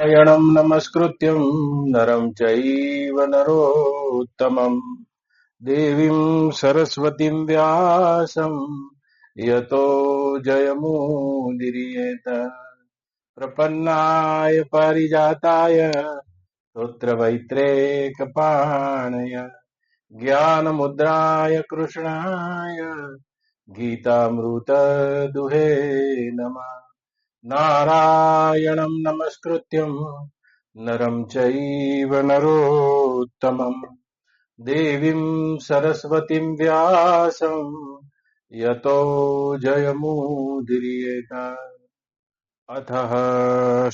नारायणं नमस्कृत्यं नरं चैव नरोत्तमं देवीं सरस्वतीं व्यासं यतो जयमुदीरयेत प्रपन्नाय पारिजाताय स्तोत्रवैत्रेकपाणय ज्ञानमुद्राय कृष्णाय गीतामृतदुहे नमः। नारायणं नमस्कृत्यं नरं चैव नरोत्तमं देवीं सरस्वतीं व्यासं यतो जयमुदीरयेत। अथः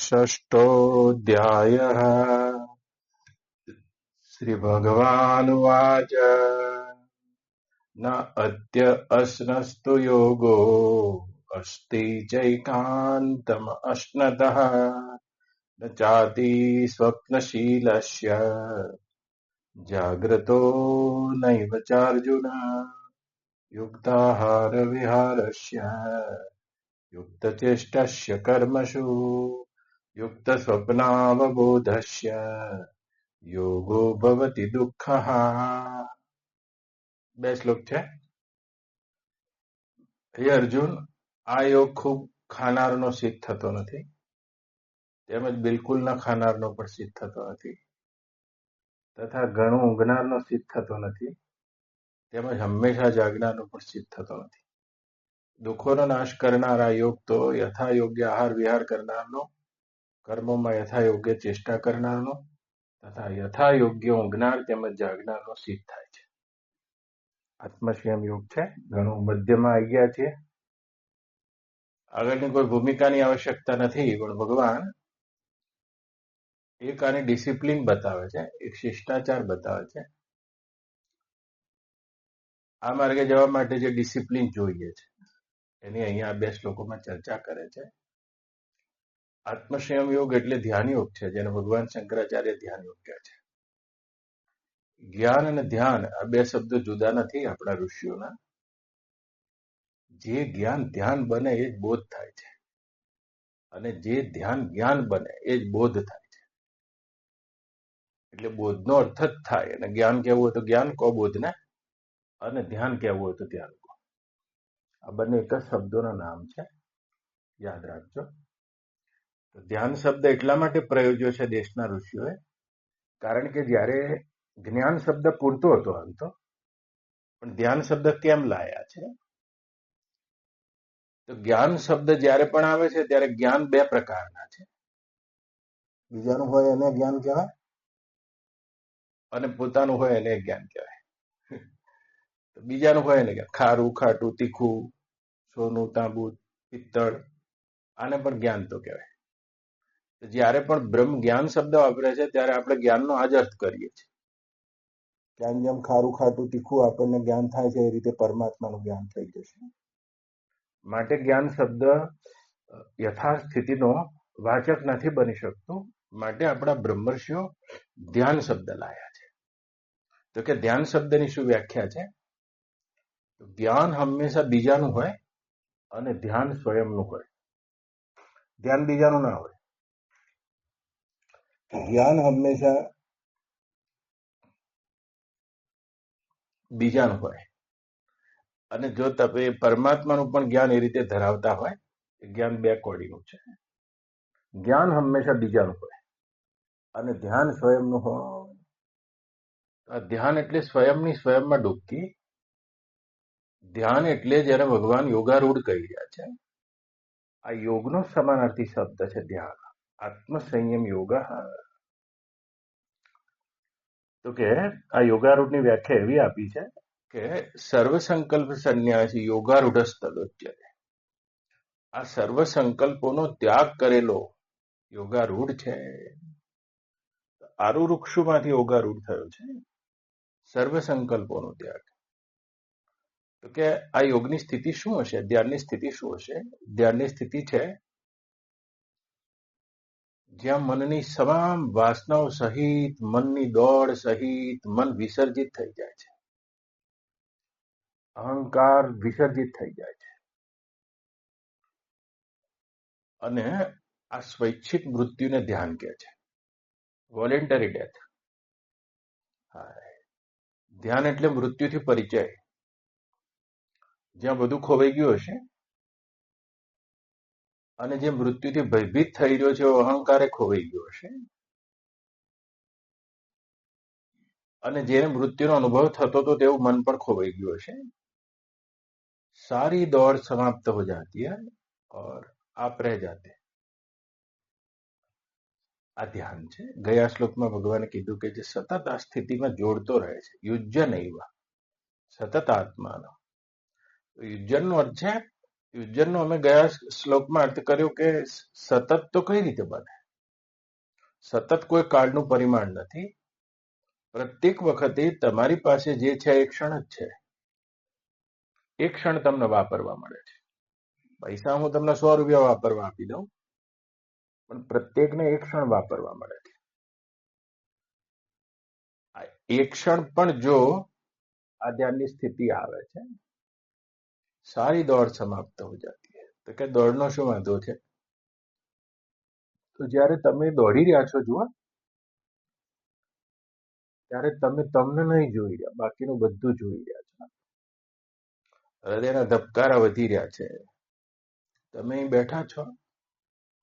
षष्ठोऽध्यायः। श्रीभगवानुवाच न अद्य अस्नस्तु योगो अस्ति चैकान्तम् अश्नतः न चाति स्वप्नशीलस्य जाग्रतो नैव चार्जुन युक्ताहारविहारस्य युक्तचेष्टस्य कर्मसु युक्तस्वप्नावबोधस्य योगो भवति दुःखः। બે શ્લોક છે. હે અર્જુન, આ યોગ ખૂબ ખાનારનો સિદ્ધ થતો નથી, તેમજ બિલકુલ ન ખાનારનો પણ સિદ્ધ થતો નથી, તથા ઘણું ઊંઘનારનો સિદ્ધ થતો નથી, તેમજ હંમેશા જાગનારનો પણ સિદ્ધ થતો નથી. દુઃખોનો નાશ કરનાર આ યોગ તો યથાયોગ્ય આહાર વિહાર કરનારનો, કર્મોમાં યથાયોગ્ય ચેષ્ટા કરનારનો તથા યથાયોગ્ય ઊંઘનાર તેમજ જાગનારનો સિદ્ધ થાય છે. આત્મસંયમ યોગ છે. ઘણું મધ્યમાં આવી ગયા છે. આગળની કોઈ ભૂમિકાની આવશ્યકતા નથી, પણ ભગવાન એક આની ડિસિપ્લિન બતાવે છે, એક શિષ્ટાચાર બતાવે છે. આ માર્ગે જવા માટે જે ડિસિપ્લિન જોઈએ છે એની અહીંયા બે શ્લોકોમાં ચર્ચા કરે છે. આત્મસંયમ યોગ એટલે ધ્યાન યોગ છે, જેને ભગવાન શંકરાચાર્ય ધ્યાન યોગ કહે છે. જ્ઞાન અને ધ્યાન આ બે શબ્દો જુદા નથી આપણા ઋષિઓના. જે જ્ઞાન ધ્યાન બને એ જ બોધ થાય છે, અને જે ધ્યાન જ્ઞાન બને એ જ બોધ થાય છે. એટલે બોધનો અર્થ જ થાય, અને જ્ઞાન કહેવું હોય તો જ્ઞાન કહો બોધને, અને ધ્યાન કહેવું હોય તો ધ્યાન કહો. આ બંને એક જ શબ્દોના નામ છે, યાદ રાખજો. તો ધ્યાન શબ્દ એટલા માટે પ્રયોજ્યો છે દેશના ઋષિઓએ, કારણ કે જ્યારે જ્ઞાન શબ્દ પૂરતો હતો આમ તો, પણ ધ્યાન શબ્દ કેમ લાયા છે? તો જ્ઞાન શબ્દ જ્યારે પણ આવે છે ત્યારે જ્ઞાન બે પ્રકારના છે. બીજાનું હોય એને જ્ઞાન કહેવાય, અને પોતાનું હોય એને જ્ઞાન કહેવાય. તો બીજાનું હોય એને ખારું, ખાટું, તીખું, સોનું, તાંબુ, પિત્તળ, આને પણ જ્ઞાન તો કહેવાય. જ્યારે પણ બ્રહ્મ જ્ઞાન શબ્દ વાપરે છે ત્યારે આપણે જ્ઞાનનો આ જ અર્થ કરીએ છીએ. જેમ જેમ ખારું, ખાટું, તીખું આપણને જ્ઞાન થાય છે એ રીતે પરમાત્માનું જ્ઞાન થઈ જશે. માટે જ્ઞાન શબ્દ યથાર્થ સ્થિતિનો વાચક નથી બની શકતું. માટે આપણા બ્રહ્મર્ષિઓ ધ્યાન શબ્દ લાયા છે. તો કે ધ્યાન શબ્દની શું વ્યાખ્યા છે? જ્ઞાન હંમેશા બીજાનું હોય અને ધ્યાન સ્વયંનું હોય. ધ્યાન બીજાનું ના હોય. જ્ઞાન હંમેશા બીજાનું હોય. અને જો તમે પરમાત્માનું પણ જ્ઞાન એ રીતે ધરાવતા હોય, જ્ઞાન બે કોડીનું છે. જ્ઞાન હંમેશા બીજાનું હોય અને ધ્યાન સ્વયંનું હોય. ધ્યાન એટલે સ્વયંની સ્વયંમાં ડૂબકી. ધ્યાન એટલે જેને ભગવાન યોગારૂઢ કહી રહ્યા છે. આ યોગનો સમાનાર્થી શબ્દ છે ધ્યાન. આત્મસંયમ યોગ. તો કે આ યોગારૂઢની વ્યાખ્યા એવી આપી છે કે સર્વ સંકલ્પ સંન્યાસી યોગારૂઢ તદોચ્યતે. આ સર્વ સંકલ્પોનો ત્યાગ કરેલો યોગારૂઢ છે. આરુ વૃક્ષમાંથી યોગારૂઢ થયો છે. સર્વ સંકલ્પોનો ત્યાગ. તો કે આ યોગની સ્થિતિ શું હશે? ધ્યાનની સ્થિતિ શું હશે? ધ્યાનની સ્થિતિ છે જ્યાં મનની તમામ વાસનાઓ સહિત, મનની દોડ સહિત મન વિસર્જિત થઈ જાય છે. અહંકાર વિસર્જિત થઈ જાય છે અને આ સ્વૈચ્છિક મૃત્યુને ધ્યાન કહે છે, વોલેન્ટરી ડેથ. હા, ધ્યાન એટલે મૃત્યુથી પરિચય. જ્યાં બધું ખોવાઈ ગયું હશે અને જે મૃત્યુથી ભયભીત થઈ રહ્યો છે અહંકારે ખોવાઈ ગયો હશે અને જેને મૃત્યુનો અનુભવ થતો હતો તેવું મન પણ ખોવાઈ ગયું હશે, સારી દौड़ समाप्त हो जाती है और आप रह जाते. આ ધ્યાન છે. ગયા શ્લોકમાં ભગવાને કીધું કે જે સતત આ સ્થિતિમાં જોડતો રહે છે, યુજ્ય નૈવ સતત આત્માનો. યુજ્યનનો અર્થ છે, યુજ્યનનો અમે ગયા શ્લોકમાં અર્થ કર્યો કે સતત તો કઈ રીતે બને? સતત કોઈ કાળનું પરિમાણ નથી. પ્રત્યેક વખતે તમારી પાસે જે છે એ ક્ષણ જ છે. એક ક્ષણ તમને વાપરવા મળે છે. પૈસા હું તમને 100 રૂપિયા વાપરવા આપી દઉં, પણ પ્રત્યેકને એક ક્ષણ વાપરવા મળે છે. એક ક્ષણ પણ જો આ ધ્યાનની સ્થિતિ આવે છે, સારી દौड़ સમાપ્ત હો જાતી है. તો કે દોડનો શું વાંધો છે? તો જ્યારે તમે દોડી રહ્યા છો જુઓ, ત્યારે તમે તમને નહીં જોઈ રહ્યા, બાકીનું બધું જોઈ રહ્યા છો. હૃદયના ધબકારા વધી રહ્યા છે. તમે અહીં બેઠા છો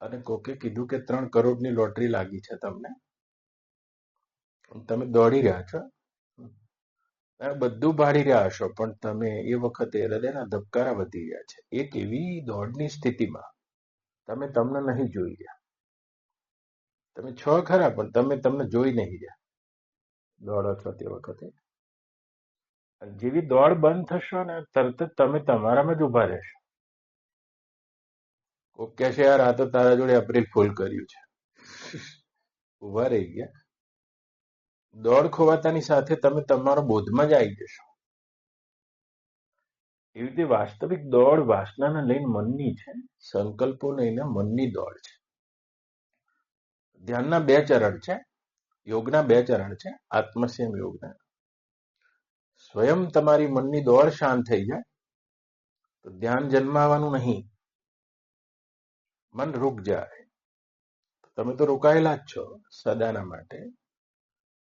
અને કોકે કીધું કે 3 કરોડની લોટરી લાગી છે તમને, તમે દોડી રહ્યા છો, બધું ભાળી રહ્યા હશો, પણ તમે એ વખતે હૃદયના ધબકારા વધી રહ્યા છે. એક એવી દોડની સ્થિતિમાં તમે તમને નહીં જોઈ રહ્યા. તમે છો ખરા, પણ તમે તમને જોઈ નહીં રહ્યા દોડો છો તે વખતે. જેવી દોડ બંધ થશો ને તરત જ તમે તમારામાં જ ઉભા રહેશો. કોક કહેશે યાર આ તો તારા જોડે એપ્રિલ ફૂલ કર્યું છે. ઉભા રહી ગયા. દોડ ખોવાતાની સાથે તમે તમારા બોધમાં જ આવી જશો. એવી રીતે વાસ્તવિક દોડ વાસનાને લઈને મનની છે, સંકલ્પો લઈને મનની દોડ છે. ધ્યાનના 2 ચરણ છે, યોગના 2 ચરણ છે, આત્મસંયમ યોગના. સ્વયં તમારી મનની દોડ શાંત થઈ જાય તો ધ્યાન જન્માવાનું નહીં, મન રૂક જાય. તમે તો રોકાયેલા જ છો સદાના માટે.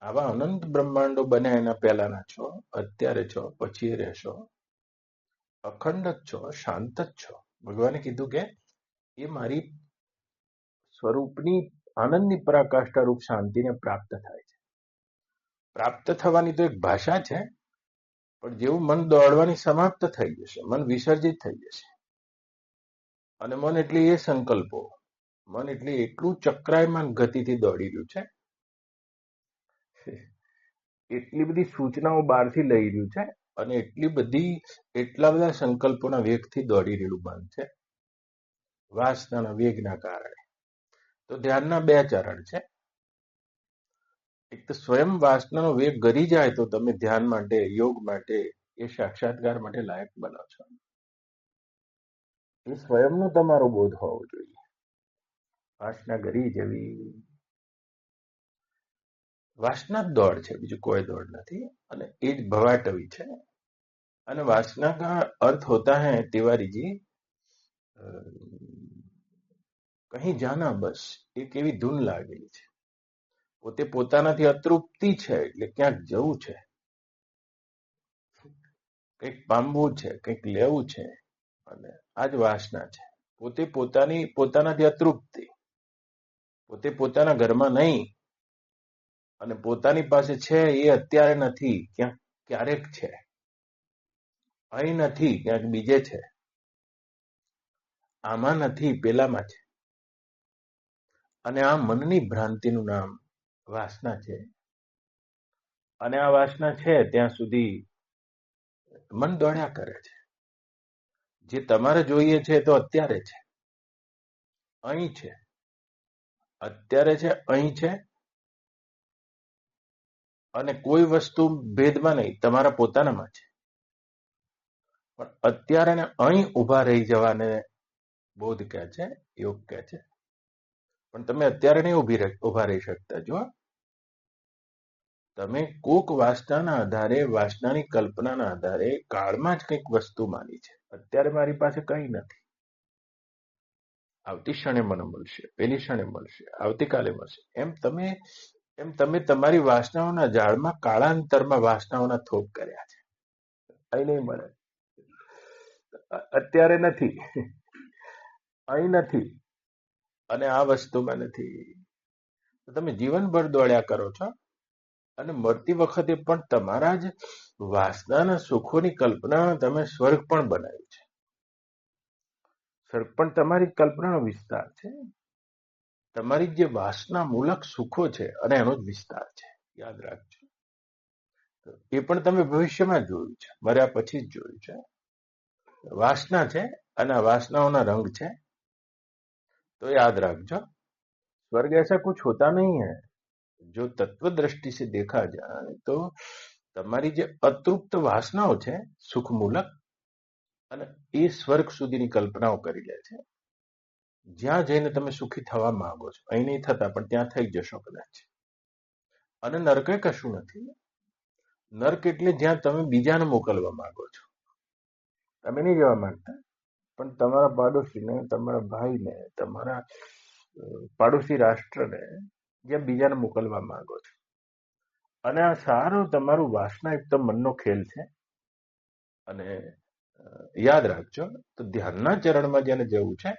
આવા અનંત બ્રહ્માંડો બન્યા એના પહેલાના છો, અત્યારે છો, પછી રહેશો. અખંડ જ છો, શાંત જ છો. ભગવાને કીધું કે એ મારી સ્વરૂપની આનંદની પરાકાષ્ઠા રૂપ શાંતિને પ્રાપ્ત થાય છે. પ્રાપ્ત થવાની તો એક ભાષા છે, પણ જેવું મન દોડવાની સમાપ્ત થઈ જશે, મન વિસર્જિત થઈ જશે, અને મન એટલે એ સંકલ્પો, મન એટલે એટલું ચક્રાયમાન ગતિથી દોડી રહ્યું છે, એટલી બધી સૂચનાઓ બહારથી લઈ રહ્યું છે, અને એટલા બધા સંકલ્પોના વેગથી દોડી રહેલું મન છે, વાસનાના વેગના કારણે. તો ધ્યાનના 2 ચરણ છે. એક તો સ્વયં વાસનાનો વેગ ગરી જાય તો તમે ધ્યાન માટે, યોગ માટે, એ સાક્ષાત્કાર માટે લાયક બનો છો. એ સ્વયંનો તમારો બોધ હોવો જોઈએ. વાસના ગરી જવી, વાસના જ દોડ છે, બીજું કોઈ દોડ નથી. અને એ જ ભવાટવી છે. અને वासना का अर्थ होता है तिवारी जी, કहीं જાના, બસ એક એવી ધૂન લાગેલી છે. પોતે પોતાનાથી અતૃપ્તિ છે, એટલે ક્યાંક જવું છે, કંઈક પામવું છે, કંઈક લેવું છે, અને આ જ વાસના છે. પોતે પોતાનાથી અતૃપ્તિ, પોતે પોતાના ઘરમાં નહીં, અને પોતાની પાસે છે એ અત્યારે નથી, ક્યારેક છે, અહીં નથી, ક્યાંક બીજે છે, આમાં નથી, પેલામાં છે. અને આ મનની ભ્રાંતિનું નામ વાસના છે. અને આ વાસના છે ત્યાં સુધી મન દોડ્યા કરે છે. જે તમારે જોઈએ છે તો અત્યારે છે, અહીં છે, અત્યારે છે, અહીં છે. અને કોઈ વસ્તુ ભેદમાં નહીં, તમારા પોતાનામાં છે. પણ અત્યારે ને અહીં ઉભા રહી જવાને બોધ કહે છે, યોગ કહે છે. પણ તમે અત્યારે નહીં ઉભા રહી શકતા. જો તમે કોક વાસનાના આધારે, વાસનાની કલ્પનાના આધારે કાળમાં જ કંઈક વસ્તુ માની છે. અત્યારે મારી પાસે કંઈ નથી, આવતી ક્ષણે મને મળશે, પેલી ક્ષણે મળશે, આવતીકાલે મળશે, એમ તમે તમારી વાસનાઓના ઝાડમાં કાળાંતરમાં વાસનાઓના થોપ કર્યા છે. અહીં નહીં મળે, અત્યારે નથી, અહીં નથી, અને આ વસ્તુમાં નથી. તમે જીવનભર દોડ્યા કરો છો અને મરતી વખતે પણ તમારા જ વાસનાના સુખોની કલ્પના તમે સ્વર્ગ પણ બનાવ્યું છે. સ્વર્ગ પણ તમારી કલ્પનાનો વિસ્તાર છે. તમારી જે વાસના મૂલક સુખો છે અને એનો જ વિસ્તાર છે, યાદ રાખજો. એ પણ તમે ભવિષ્યમાં જોયું છે, મર્યા પછી જ જોયું છે. વાસના છે અને આ વાસનાઓના રંગ છે. तो याद रखो, स्वर्ग ऐसा कुछ होता नहीं है. जो तत्व दृष्टि से देखा जाए तो તમારી જે અતૃપ્ત વાસનાઓ છે સુખમૂલક, અને એ સ્વર્ગ સુધીની કલ્પનાઓ કરી લે છે, જ્યાં જઈને તમે સુખી થવા માંગો છો. અહીં નહીં થતા પણ ત્યાં થઈ જશો કદાચ. અને નરકે કશું નથી. નર્ક એટલે જ્યાં તમે બીજાને મોકલવા માંગો છો. તમે નહીં જવા માંગતા, પણ તમારા પાડોશીને, તમારા ભાઈને, તમારા પાડોશી રાષ્ટ્રને જ્યાં બીજાને મોકલવા માંગો છો. અને આ સારો તમારું વાસનાયુક્ત મનનો ખેલ છે. અને યાદ રાખજો, તો ધ્યાનના ચરણમાં જેને જવું છે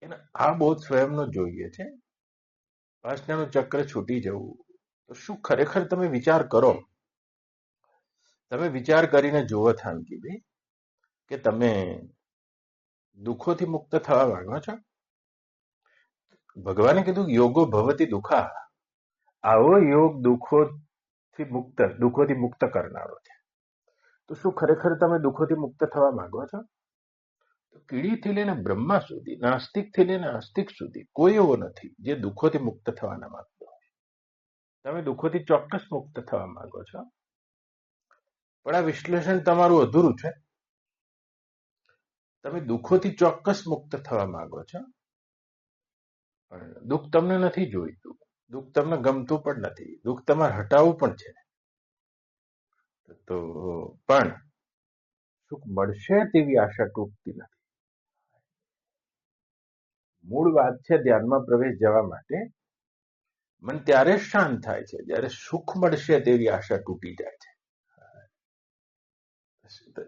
એને આ બોધ સ્વયંનો જોઈએ છે. વાસનાનું ચક્ર છૂટી જવું. તો શું ખરેખર તમે વિચાર કરો, તમે વિચાર કરીને જુઓ થાનકીભાઈ, કે તમે દુઃખોથી મુક્ત થવા માંગો છો. ભગવાને કીધું યોગો ભવતી દુઃખા, આવો યોગ દુઃખોથી મુક્ત કરનારો છે. તો શું ખરેખર તમે દુઃખોથી મુક્ત થવા માંગો છો? તો કીડીથી લઈને બ્રહ્મા સુધી, નાસ્તિકથી લઈને આસ્તિક સુધી કોઈ એવો નથી જે દુઃખોથી મુક્ત થવાના માંગતો હોય. તમે દુઃખોથી ચોક્કસ મુક્ત થવા માંગો છો, પણ આ વિશ્લેષણ તમારું અધૂરું છે. તમે દુઃખોથી ચોક્કસ મુક્ત થવા માંગો છો, પણ દુઃખ તમને નથી જોઈતું, દુઃખ તમને ગમતું પણ નથી, દુઃખ તમારે હટાવવું પણ છે. તો પણ સુખ મળશે તેવી આશા તૂટતી નથી. મૂળ વાત છે ધ્યાનમાં પ્રવેશ જવા માટે મન ત્યારે શાંત થાય છે જ્યારે સુખ મળશે તેવી આશા તૂટી જાય છે.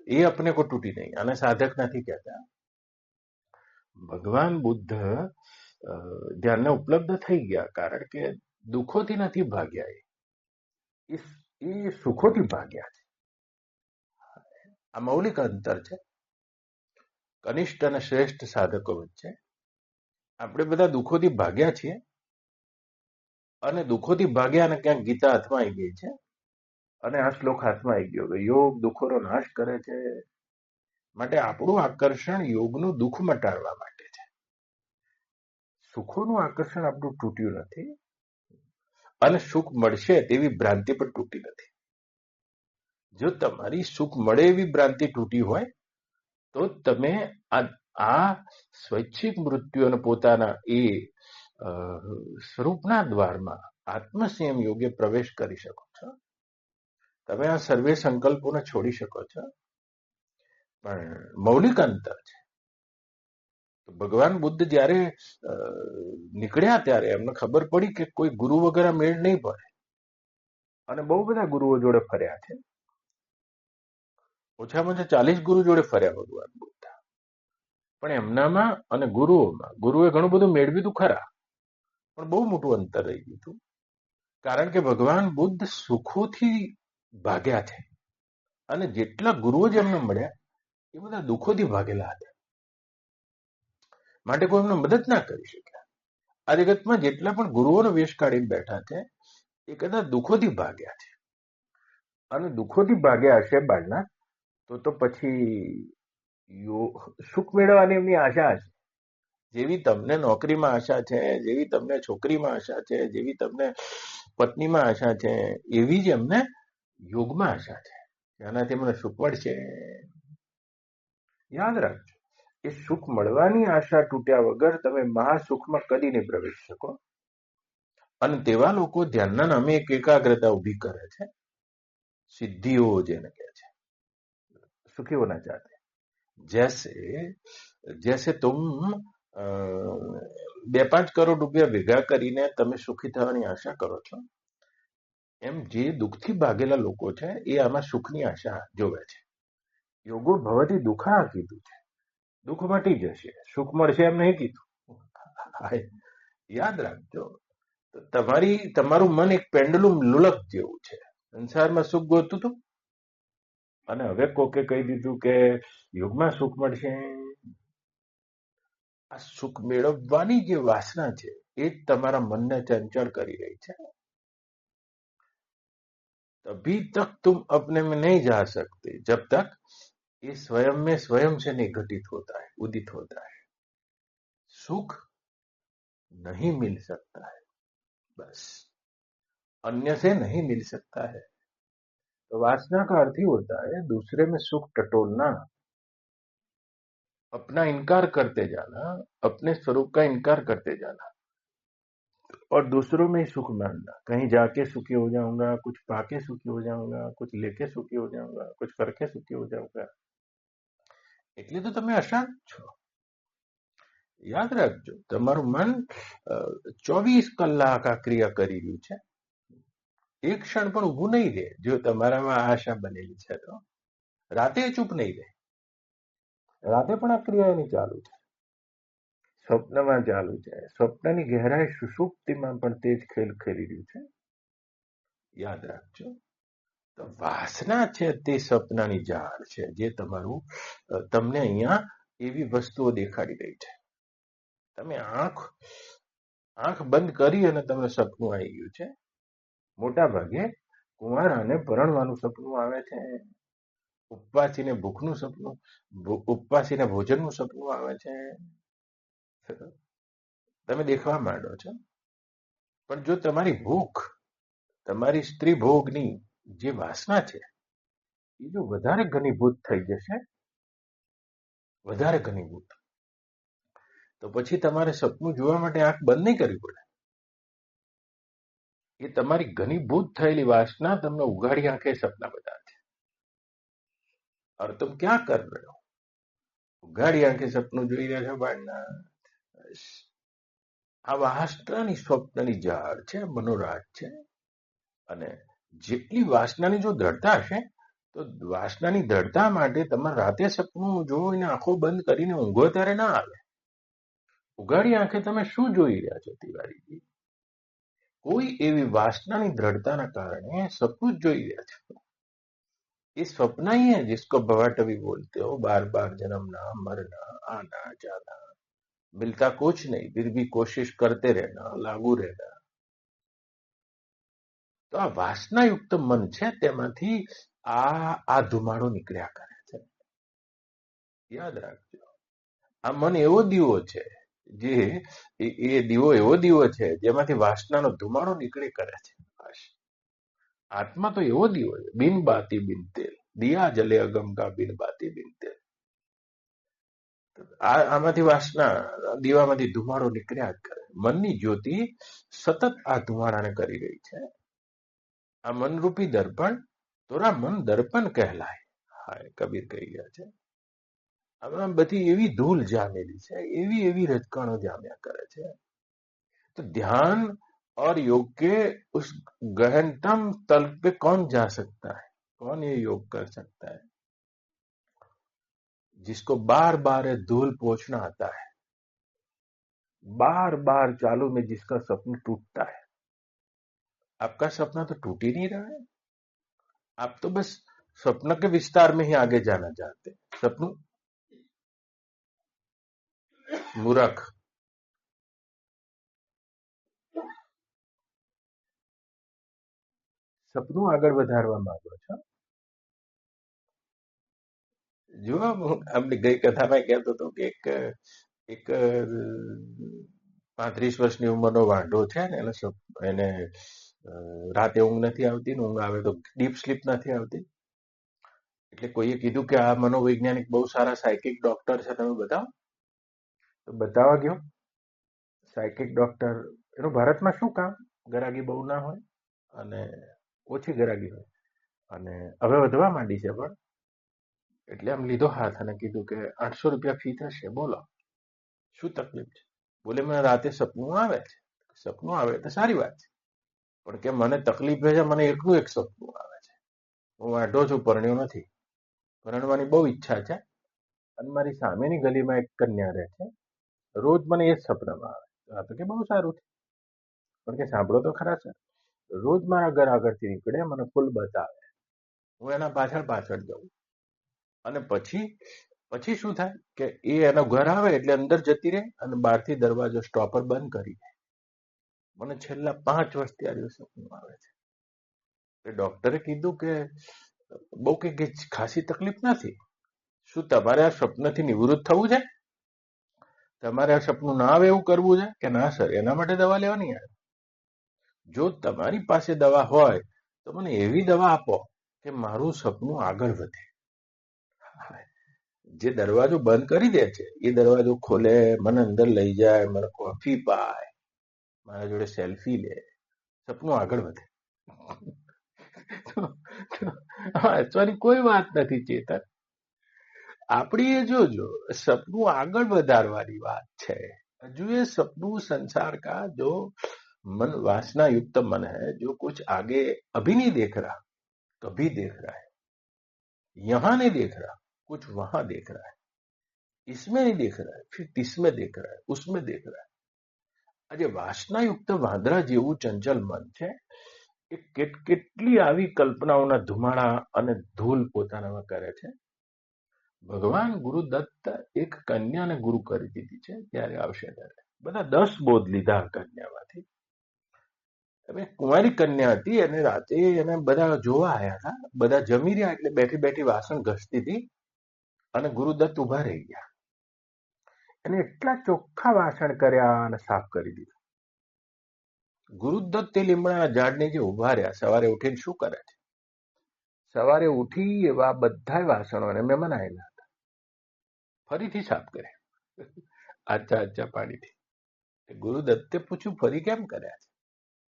એ अपने को टूटी नहीं. આને સાધક નથી કહેતા. ભગવાન બુદ્ધ ધ્યાનને ઉપલબ્ધ થઈ ગયા, કારણ કે દુઃખોથી નથી ભાગ્યા, એ સુખોથી ભાગ્યા છે. આ મૌલિક અંતર છે કનિષ્ઠ અને શ્રેષ્ઠ સાધકો વચ્ચે. આપણે બધા દુઃખોથી ભાગ્યા છીએ, અને દુઃખોથી ભાગ્યા અને ક્યાંક ગીતા હાથમાં આવી ગઈ છે, અને આ શ્લોક હાથમાં આવી ગયો કે યોગ દુઃખોનો નાશ કરે છે. માટે આપણું આકર્ષણ યોગનું દુઃખ મટાડવા માટે છે. સુખોનું આકર્ષણ આપણું તૂટ્યું નથી, અને સુખ મળશે તેવી ભ્રાંતિ પણ તૂટી નથી. જો તમારી સુખ મળે એવી ભ્રાંતિ તૂટી હોય તો તમે આ સ્વૈચ્છિક મૃત્યુ અને પોતાના એ સ્વરૂપના દ્વારમાં આત્મસંયમ યોગે પ્રવેશ કરી શકો છો. તમે આ સર્વે સંકલ્પોને છોડી શકો છો. પણ મૌલિક અંતર છે. તો ભગવાન બુદ્ધ જ્યારે નીકળ્યા ત્યારે એમને ખબર પડી કે કોઈ ગુરુ વગર મેળ નહીં પડે, અને બહુ બધા ગુરુઓ જોડે ફર્યા છે. ઓછામાં ઓછા 40 ગુરુ જોડે ફર્યા ભગવાન બુદ્ધ. પણ એમનામાં અને ગુરુઓમાં, ગુરુએ ઘણું બધું મેળવ્યું હતું ખરા, પણ બહુ મોટું અંતર રહી ગયું હતું. કારણ કે ભગવાન બુદ્ધ સુખોથી ભાગ્યા છે, અને જેટલા ગુરુઓ જેમને મળ્યા એ બધા દુઃખોથી ભાગેલા હતા. માટે કોઈ એમને મદદ ના કરી શક્યા. આ જગતમાં જેટલા પણ ગુરુઓનો વેશ કાઢીને બેઠા છે એ કદાચ દુઃખોથી ભાગ્યા છે. અને દુઃખોથી ભાગ્યા હશે બાળના, તો પછી સુખ મેળવવાની એમની આશા હશે. જેવી તમને નોકરીમાં આશા છે, જેવી તમને છોકરીમાં આશા છે, જેવી તમને પત્નીમાં આશા છે, એવી જ એમને યોગમાં આશા છે, જેનાથી મને સુખ મળશે. યાદ રાખજો, એ સુખ મળવાની આશા તૂટ્યા વગર તમે મહાસુખમાં કદી નહીં પ્રવેશી શકો. અને તેવા લોકો ધ્યાનના નામે એક એકાગ્રતા ઉભી કરે છે, સિદ્ધિઓ જેને કહે છે. सुखी होना चाहते हैं, जैसे तुम અ, 2-5 કરોડ રૂપિયા ભેગા કરીને તમે સુખી થવાની આશા કરો છો, એમ જે દુઃખથી ભાગેલા લોકો છે એ આમાં સુખની આશા જોવે છે. યોગો ભવતી દુઃખા કીધું છે, દુઃખ મટી જશે, સુખ મળશે એમ નહીં કીધું. હા, યાદ રાખજો. તમારું મન એક પેન્ડુલમ લુલક જેવું છે. સંસારમાં સુખ ગોતું હતું અને હવે કોકે કહી દીધું કે યોગમાં સુખ મળશે. આ સુખ મેળવવાની જે વાસના છે એ જ તમારા મનને ચંચળ કરી રહી છે. अभी तक तुम अपने में नहीं जा सकते जब तक ये स्वयं में स्वयं से नहीं घटित होता है, उदित होता है. सुख नहीं मिल सकता है, बस अन्य से नहीं मिल सकता है. तो वासना का अर्थ ही होता है दूसरे में सुख टटोलना, अपना इनकार करते जाना, अपने स्वरूप का इनकार करते जाना और दूसरों में ही सुख मानना. कहीं जाके सुखी हो जाऊंगा, कुछ पाके सुखी हो जाऊंगा, कुछ लेके सुखी हो जाऊंगा, कुछ करके सुखी हो जाऊंगा. એટલે તો તમે અશાંત છો. યાદ રાખજો, તમારું મન 24 કલાક આ ક્રિયા કરી રહ્યું છે. એક ક્ષણ પણ ઊભું નહીં રહે. જો તમારામાં આશા બનેલી છે તો રાતે ચૂપ નહીં રહે. રાતે પણ આ ક્રિયા એની ચાલુ છે, સ્વપ્નમાં ચાલુ છે. સ્વપ્નની ગહેરાઈ સુષુપ્તિમાં પણ તે જ ખેલ ખેલી રહ્યું છે. યાદ રાખજો. તો વાસના છે તે સપનાની ઝાડ છે જે તમારું તમને અહીંયા એવી વસ્તુઓ દેખાડી રહી છે. તમે આંખ બંધ કરી અને તમને સપનું આવી ગયું છે. મોટા ભાગે કુંવારાને પરણવાનું સપનું આવે છે, ઉપવાસીને ભૂખનું સપનું, ઉપવાસીને ભોજનનું સપનું આવે છે. તમે દેખવા માંડો છો, પણ જો તમારી ભૂખ, તમારી સ્ત્રી ભોગની જે વાસના છે એ જો વધારે ઘનીભૂત થઈ જશે, વધારે ઘનીભૂત, તો પછી તમારે સપનું જોવા માટે આંખ બંધ નહીં કરવી પડે. એ તમારી ઘનીભૂત થયેલી વાસના તમને ઉઘાડી આંખે સપના બતાવે. और तुम क्या कर रहे हो? ઉઘાડી આંખે સપનું જોઈ રહ્યા છો બાળના. આ વાસનાની સ્વપ્નની ઝાડ છે, મનોરાજ છે. અને જેટલી વાસનાની જો દ્રઢતા હશે તો વાસનાની દ્રઢતા માટે તમારે રાતે સપનું જોઈને આંખો બંધ કરીને ઊંઘો ત્યારે ના આવે. ઉઘાડી આંખે તમે શું જોઈ રહ્યા છો તિવારીજી? કોઈ એવી વાસનાની દ્રઢતાના કારણે સપનું જ જોઈ રહ્યા છો. ये स्वप्न ही है जिसको भवाटवी बोलते हो, बार बार जन्मना मरना आना जाना, मिलता कुछ नहीं फिर भी कोशिश करते रहना, लागू रहना. તો આ વાસનાયુક્ત મન છે તેમાંથી આ ધુમાડો નીકળ્યા કરે છે. યાદ રાખજો, આ મન એવો દીવો છે જે એ દીવો એવો દીવો છે જેમાંથી વાસનાનો ધુમાડો નીકળે કરે છે. આત્મા તો એવો દીવો છે, બિન બાતી બિન તેલ, દિયા જલે અગમ કા બિન બાતી બિન તેલ. આમાંથી વાસના દીવામાંથી ધુમાડો નીકળ્યા જ કરે. મનની જ્યોતિ સતત આ ધુમાડાને કરી રહી છે. આ મનરૂપી દર્પણ તોરા મન દર્પણ કહેલાય. હા, કબીર કહી ગયા છે. આમાં બધી એવી ધૂલ જામેલી છે, એવી રજકણો જામ્યા કરે છે. તો ध्यान और योग के उस गहनतम तल पे कौन जा सकता है? कौन ये योग कर सकता है? जिसको बार बार धूल पोंछना आता है, बार बार चालू में जिसका सपना टूटता है. आपका सपना तो टूट ही नहीं रहा है. आप तो बस स्वप्न के विस्तार में ही आगे जाना चाहते हैं. सपनू मूर्ख. સપનું આગળ વધારવા માંગો છો. જો આપણે ગઈ કથામાં કહેતો હતો કે એક 35 વર્ષની ઉંમરનો વાંઢો છે ને એને રાતે ઊંઘ નથી આવતી, ઊંઘ આવે તો ડીપ સ્લીપ નથી આવતી. એટલે કોઈએ કીધું કે આ મનોવૈજ્ઞાનિક બહુ સારા સાયકિક ડોક્ટર છે, તમે બતાવો. તો બતાવવા ગયો સાયકિક ડોક્ટર. એનું ભારતમાં શું કામ? ગરાગી બહુ ના હોય અને ઓછી ગરાગી હોય અને હવે વધવા માંડી છે. પણ એટલે આમ લીધો હાથ અને કીધું કે 800 રૂપિયા ફી થશે, બોલો. શું તકલીફ છે? બોલે મને રાતે સપનું આવે છે. સપનું આવે તો સારી વાત છે, પણ કે મને તકલીફ છે, મને એકલું એક સપનું આવે છે. હું વાંઢો છું, પરણ્યો નથી, પરણવાની બહુ ઈચ્છા છે, અને મારી સામેની ગલીમાં એક કન્યા રહે છે, રોજ મને એ જ સપનામાં આવે. આ તો કે બહુ સારું છે, પણ કે સાંભળો તો ખરા સર, રોજ મારા ઘર આગળથી નીકળે, મને ફૂલ બતાવે, હું એના પાછળ પાછળ જાઉં, અને પછી પછી શું થાય કે એ એના ઘર આવે એટલે અંદર જતી રહે અને બહારથી દરવાજો સ્ટોપર બંધ કરી દે. મને છેલ્લા 5 વર્ષથી આ દિવસ સપનું આવે છે. ડોક્ટરે કીધું કે બહુ કઈ ખાસી તકલીફ નથી, શું તમારે આ સ્વપ્નથી નિવૃત્ત થવું છે? તમારે આ સપનું ના આવે એવું કરવું છે? કે ના સર, એના માટે દવા લેવા નહીં આવે. જો તમારી પાસે દવા હોય તો મને એવી દવા આપો કે મારું સપનું આગળ વધે. જે દરવાજો બંધ કરી દે છે એ દરવાજો ખોલે, મને અંદર લઈ જાય, મને કોફી પાય, મારા જોડે સેલ્ફી લે, સપનું આગળ વધે. હસવાની કોઈ વાત નથી ચેતન, આપણી એ જોજો સપનું આગળ વધારવાની વાત છે. जो ये सपनों संसार का जो मन वासना युक्त मन है, जो कुछ आगे अभी नहीं देख रहा, कभी देख रहा है, यहां नहीं देख रहा, कुछ वहां देख रहा है, इसमें नहीं देख रहा है, फिर इसमें देख रहा है, उसमें देख रहा है. આજે વાસનાયુક્ત વાંદરા જેવું ચંચલ મન છે, એ કેટલી આવી કલ્પનાઓના ધુમાડા અને ધૂલ પોતાનામાં કરે છે. ભગવાન ગુરુદત્ત એક કન્યાને ગુરુ કરી દીધી છે, ત્યારે આવશે ત્યારે બધા 10 બોધ લીધા કન્યામાંથી. હવે કુંવારી કન્યા હતી, અને રાતે એને બધા જોવા આવ્યા હતા, બધા જમી રહ્યા એટલે બેઠી બેઠી વાસણ ઘસતી હતી, અને ગુરુદત્ત ઉભા રહી ગયા. એને એટલા ચોખ્ખા વાસણ કર્યા અને સાફ કરી દીધું. ગુરુદત્ત તે લીમડા ઝાડ નીચે ઉભા રહ્યા. સવારે ઉઠીને શું કરે છે? સવારે ઉઠી એવા બધા વાસણોને મહેમાન આવેલા હતા, ફરીથી સાફ કરે, આચા આચા પાણીથી. ગુરુદત્તે પૂછ્યું, ફરી કેમ કર્યા છે?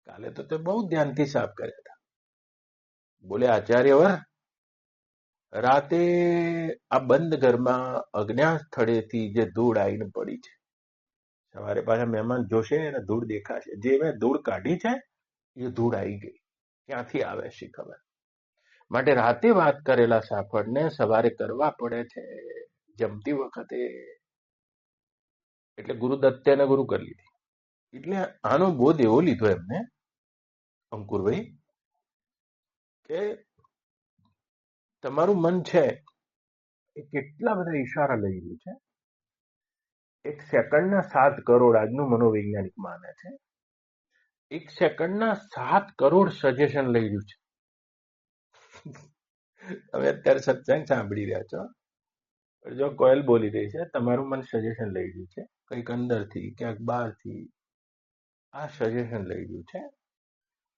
કાલે તો તે બહુ ધ્યાનથી સાફ કર્યા હતા. બોલે, આચાર્યવર, રાતે આ બંધ ઘરમાં અજ્ઞાત સ્થળેથી જે ધૂળ આવીને પડી છે, સવારે પાછા મહેમાન જોશે અને ધૂળ દેખાશે, જે મેં ધૂળ કાઢી છે એ ધૂળ આવી ગઈ, ક્યાંથી આવે છે ખબર, માટે રાતે વાત કરેલા સાફળને સવારે કરવા પડે છે જમતી વખતે. એટલે ગુરુદત્તે એને ગુરુ કરી લીધી. એટલે આનો બોધ એવો લીધો એમને, અંકુરભાઈ, કે તમારું મન છે એ કેટલા બધા ઈશારા લઈ રહ્યું છે. 1 સેકન્ડના 7 કરોડ આજનું મનોવૈજ્ઞાનિક માને છે, 1 સેકન્ડના 7 કરોડ સજેશન લઈ રહ્યું છે. તમે અત્યારે સત્સંગ સાંભળી રહ્યા છો, જો કોયલ બોલી રહી છે, તમારું મન સજેશન લઈ રહ્યું છે, કંઈક અંદરથી ક્યાંક બહારથી આ સજેશન લઈ રહ્યું છે,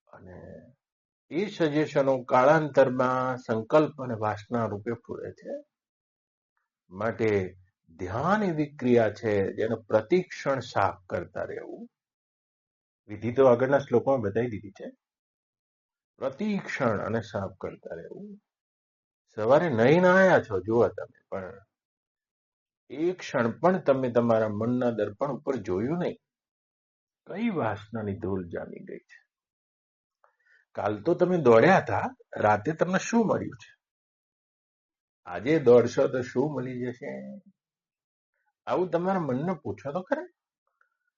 અને એ સજેશનો કાળાંતરમાં સંકલ્પ અને વાસના રૂપે ફૂરે છે. માટે ધ્યાન એવી ક્રિયા છે જેને પ્રતિક્ષણ સાફ કરતા રહેવું. વિધિ તો આગળના શ્લોકોમાં બતાવી દીધી છે. પ્રતિક્ષણ અને સાફ કરતા રહેવું. સવારે નહીં આવ્યા છો, જુઓ તમે, પણ એક ક્ષણ પણ તમે તમારા મનના દર્પણ ઉપર જોયું નહીં, કઈ વાસનાની ધૂળ જામી ગઈ છે. કાલ તો તમે દોડ્યા હતા, રાતે તમને શું મળ્યું છે? આજે દોડશો તો શું મળી જશે? આવું તમારા મનને પૂછો તો ખરા,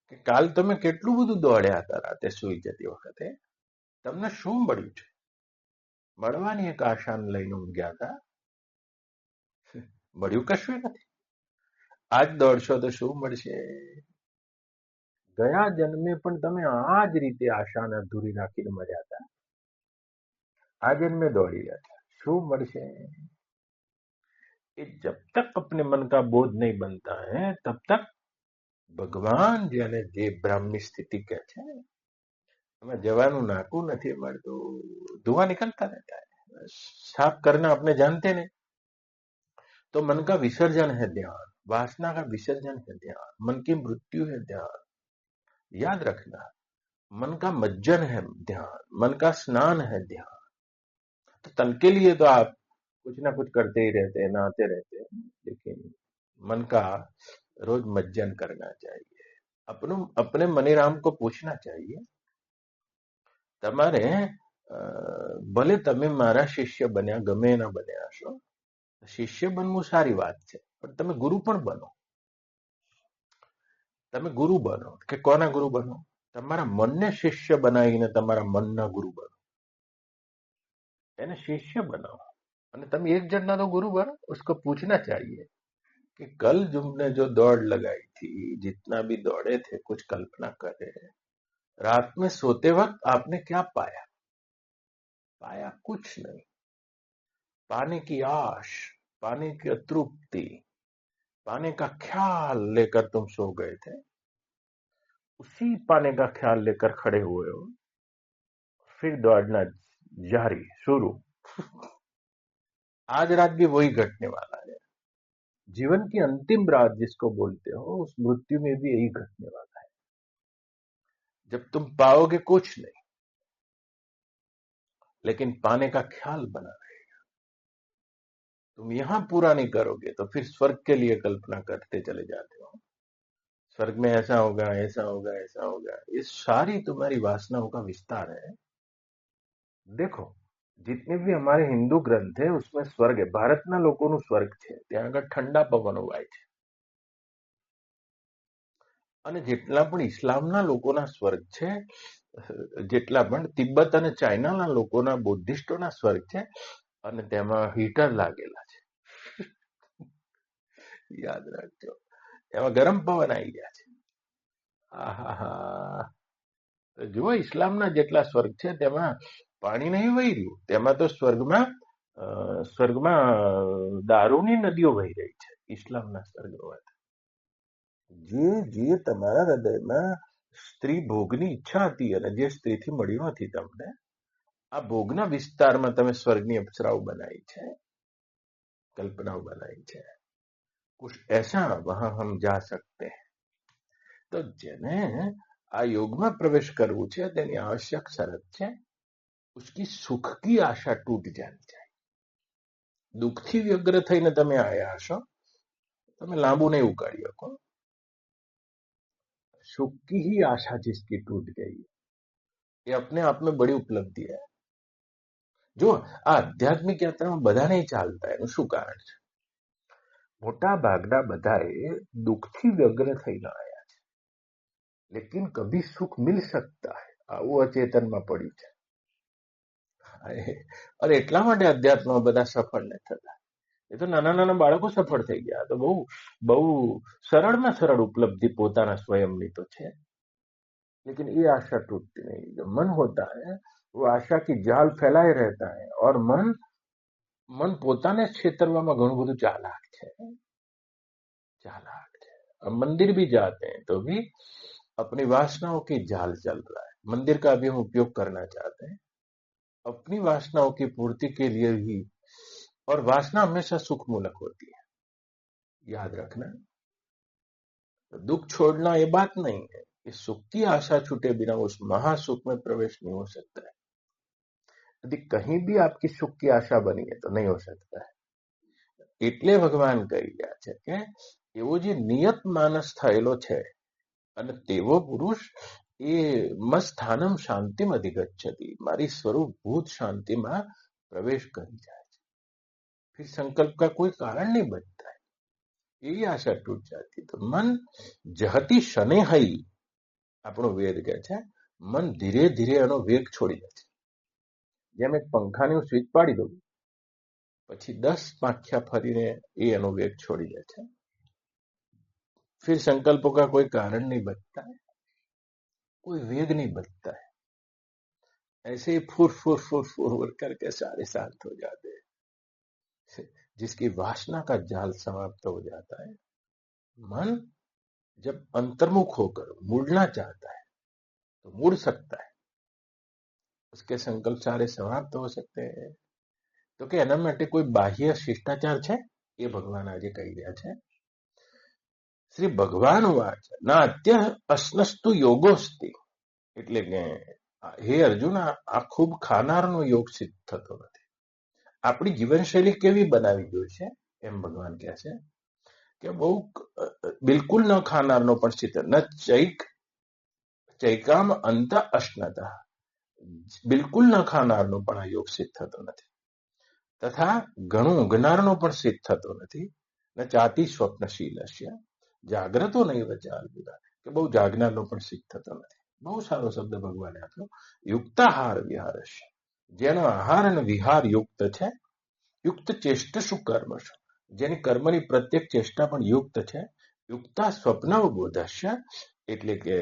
કે કાલ તમે કેટલું બધું દોડ્યા હતા, રાતે સુઈ જતી વખતે તમને શું મળ્યું છે? મળવાની એક આશાને લઈને ઊંઘ્યા હતા, મળ્યું કશું નથી. આજ દોડશો તો શું મળશે? ગયા જન્મે પણ તમે આ જ રીતે આશાને અધૂરી રાખીને મર્યા હતા, આ જન્મે દોડી રહ્યા હતા, શું મળશે? जब तक अपने मन का बोध नहीं बनता है तब तक ભગવાન જેને જે બ્રાહ્મણી સ્થિતિ કહે છે, એમાં જવાનું નાકું નથી મળતું, धुआं निकलता रहता है. साफ करना अपने जानते नहीं, तो मन का विसर्जन है ध्यान, वासना का विसर्जन है ध्यान, मन की मृत्यु है ध्यान. याद रखना, मन का मज्जन है ध्यान, मन का स्नान है ध्यान. तो तन के लिए तो आप कुछ ना कुछ करते ही रहते हैं, नहाते रहते हैं, लेकिन मन का रोज मज्जन करना चाहिए। अपने मनीराम को पूछना चाहिए, તમારે ભલે તમે મારા શિષ્ય બન્યા, ગમે એના બન્યા છો, શિષ્ય બનવું સારી વાત છે, પણ તમે ગુરુ પણ બનો. તમે ગુરુ બનો કે કોના ગુરુ બનો? તમારા મનને શિષ્ય બનાવીને તમારા મનના ગુરુ બનો, એને शिष्य बनाओ. અને તમે एक जन ना तो गुरु बनो. उसको पूछना चाहिए कि कल तुमने जो दौड़ लगाई थी, जितना भी दौड़े थे, कुछ कल्पना करे, रात में सोते वक्त आपने क्या पाया? पाया कुछ नहीं. पाने की आश, पाने की अतृप्ति, पाने का ख्याल लेकर तुम सो गए थे. उसी पाने का ख्याल लेकर खड़े हुए हो, फिर दौड़ना जारी, शुरू. आज रात भी वही घटने वाला है. जीवन की अंतिम रात जिसको बोलते हो, उस मृत्यु में भी यही घटने वाला है. जब तुम पाओगे कुछ नहीं, लेकिन पाने का ख्याल बना रहेगा. तुम यहां पूरा नहीं करोगे तो फिर स्वर्ग के लिए कल्पना करते चले जाते हो. स्वर्ग में ऐसा होगा, ऐसा होगा, ऐसा होगा. ये सारी तुम्हारी वासनाओं का विस्तार है. देखो, जितने भी हमारे हिंदू ग्रंथ है उसमें स्वर्ग है. ભારતના લોકોનું સ્વર્ગ છે, ત્યાં આગળ ઠંડા પવનો વાય છે. અને જેટલા પણ ઇસ્લામના લોકોના સ્વર્ગ છે, જેટલા પણ તિબ્બત અને ચાઇનાના લોકોના બુદ્ધિસ્ટોના સ્વર્ગ છે, અને તેમાં હીટર લાગેલા છે. યાદ રાખજો, એમાં ગરમ પવન આવી ગયા છે. આહાહા. જુઓ, ઇસ્લામના જેટલા સ્વર્ગ છે તેમાં પાણી નહીં વહી રહ્યું, તેમાં તો સ્વર્ગમાં દારૂની નદીઓ વહી રહી છે ઇસ્લામના સ્વર્ગમાં. જે તમારા હૃદયમાં સ્ત્રી ભોગની ઈચ્છા હતી અને જે સ્ત્રીથી મળ્યું નથી તમને, આ ભોગના વિસ્તારમાં તમે સ્વર્ગની અપ્સરાઓ બનાવી છે, કલ્પનાઓ બનાવી છે. कुछ ऐसा वहां हम जा सकते हैं. તો જેને આ યોગમાં પ્રવેશ કરવું છે તેની આવશ્યક શરત છે उसकी सुख की आशा टूट जानी चाहिए. દુઃખથી વ્યગ્ર થઈને તમે આયા હશો, તમે લાંબુ નહીં ઉકાળી શકો. सुख की ही आशा जिसकी टूट गई, ये अपने आप में बड़ी उपलब्धि है. જો આ આધ્યાત્મિક યાત્રામાં બધા નહીં ચાલતા, એનું શું કારણ છે? મોટા ભાગના બધાએ દુઃખથી વ્યગ્ર થઈને આયા છે, લેકિન કભી સુખ મિલ सकता है આવું અચેતનમાં પડ્યું છે. અને એટલા માટે અધ્યાત્મમાં બધા સફળ નથી થતા. એ તો નાના નાના બાળકો સફળ થઈ ગયા. તો બહુ બહુ સરળમાં સરળ ઉપલબ્ધિ પોતાના સ્વયંની તો છે, लेकिन ये आशा टूटती नहीं. जो मन होता है वो आशा की जाल फैलाए रहता है. और मन પોતાને છેતરવામાં ઘણું બધું ચાલાક છે. अब मंदिर भी जाते हैं तो भी अपनी वासनाओं की जाल चल रहा है. मंदिर का भी हम उपयोग करना चाहते हैं अपनी वासनाओं की पूर्ति के लिए ही, और वासना हमेशा सुख मूलक होती है, याद रखना. तो दुख छोड़ना ये बात नहीं है कि सुख की आशा छूटे बिना उस महासुख में प्रवेश नहीं हो सकता है. यदि कहीं भी आपकी सुख की आशा बनी है तो नहीं हो सकता है. એટલે ભગવાન કહી રહ્યા છે કે એવો જે નિયત માનસ થયેલો છે અને તેવો પુરુષ એ મસ્થાનમ શાંતિમ અધિગચ્છતિ, મારી સ્વરૂપભૂત શાંતિમાં પ્રવેશ કરી જાય છે. फिर संकल्प का कोई कारण नहीं बनता है, यही आशा टूट जाती. तो मन जहती शने हई, આપણો વેદ કહે છે, મન ધીરે ધીરે એનો વેગ છોડી દે છે. જેમ એક પંખાની સ્વિચ પાડી દઉં પછી 10 પાંખિયા ફરીને એ એનો વેગ છોડી દે છે. फिर संकल्पों का कोई कारण नहीं बनता है, कोई वेग नहीं बनता है. ऐसे ही फुर फुर फुर फुर करके सारे शांत हो जाते हैं. जिसकी वासना का जाल समाप्त हो जाता है. मन जब अंतर्मुख होकर मुड़ना चाहता है तो मुड़ सकता है, उसके संकल्प सारे समाप्त हो सकते हैं. तो કે એના માટે કોઈ બાહ્ય શિષ્ટાચાર છે? એ ભગવાન આજે કહી રહ્યા છે. શ્રી ભગવાન વાચ નાત્ય અસ્નસ્તુ યોગોસ્તિ, એટલે કે હે અર્જુન, આ ખૂબ ખાનારનો યોગ સિદ્ધ થતો નથી. આપણી જીવનશૈલી કેવી બનાવી જોઈએ છે એમ ભગવાન કહે છે. કે બહુ બિલકુલ ન ખાનારનો પણ સિદ્ધ ન ચૈકામ અંત અશ્નતા, બિલકુલ ન ખાનારનો પણ આ યોગ સિદ્ધ થતો નથી, તથા ઘણું ઊંઘનારનો પણ સિદ્ધ થતો નથી. ને ચાતી સ્વપ્નશીલસ્ય જાગ્રતો નહીં વચાર, કે બહુ જાગનારનો પણ સિદ્ધ થતો નથી. બહુ સારો શબ્દ ભગવાને આપ્યો. યુક્તાહાર વિહારસ્ય, જેનો આહાર અને વિહાર યુક્ત છે. યુક્ત ચેષ્ટ શું કર્મ છે, જેની કર્મની પ્રત્યેક ચેષ્ટા પણ યુક્ત છે. યુક્તા સ્વપ્ન બોધસ્ય, એટલે કે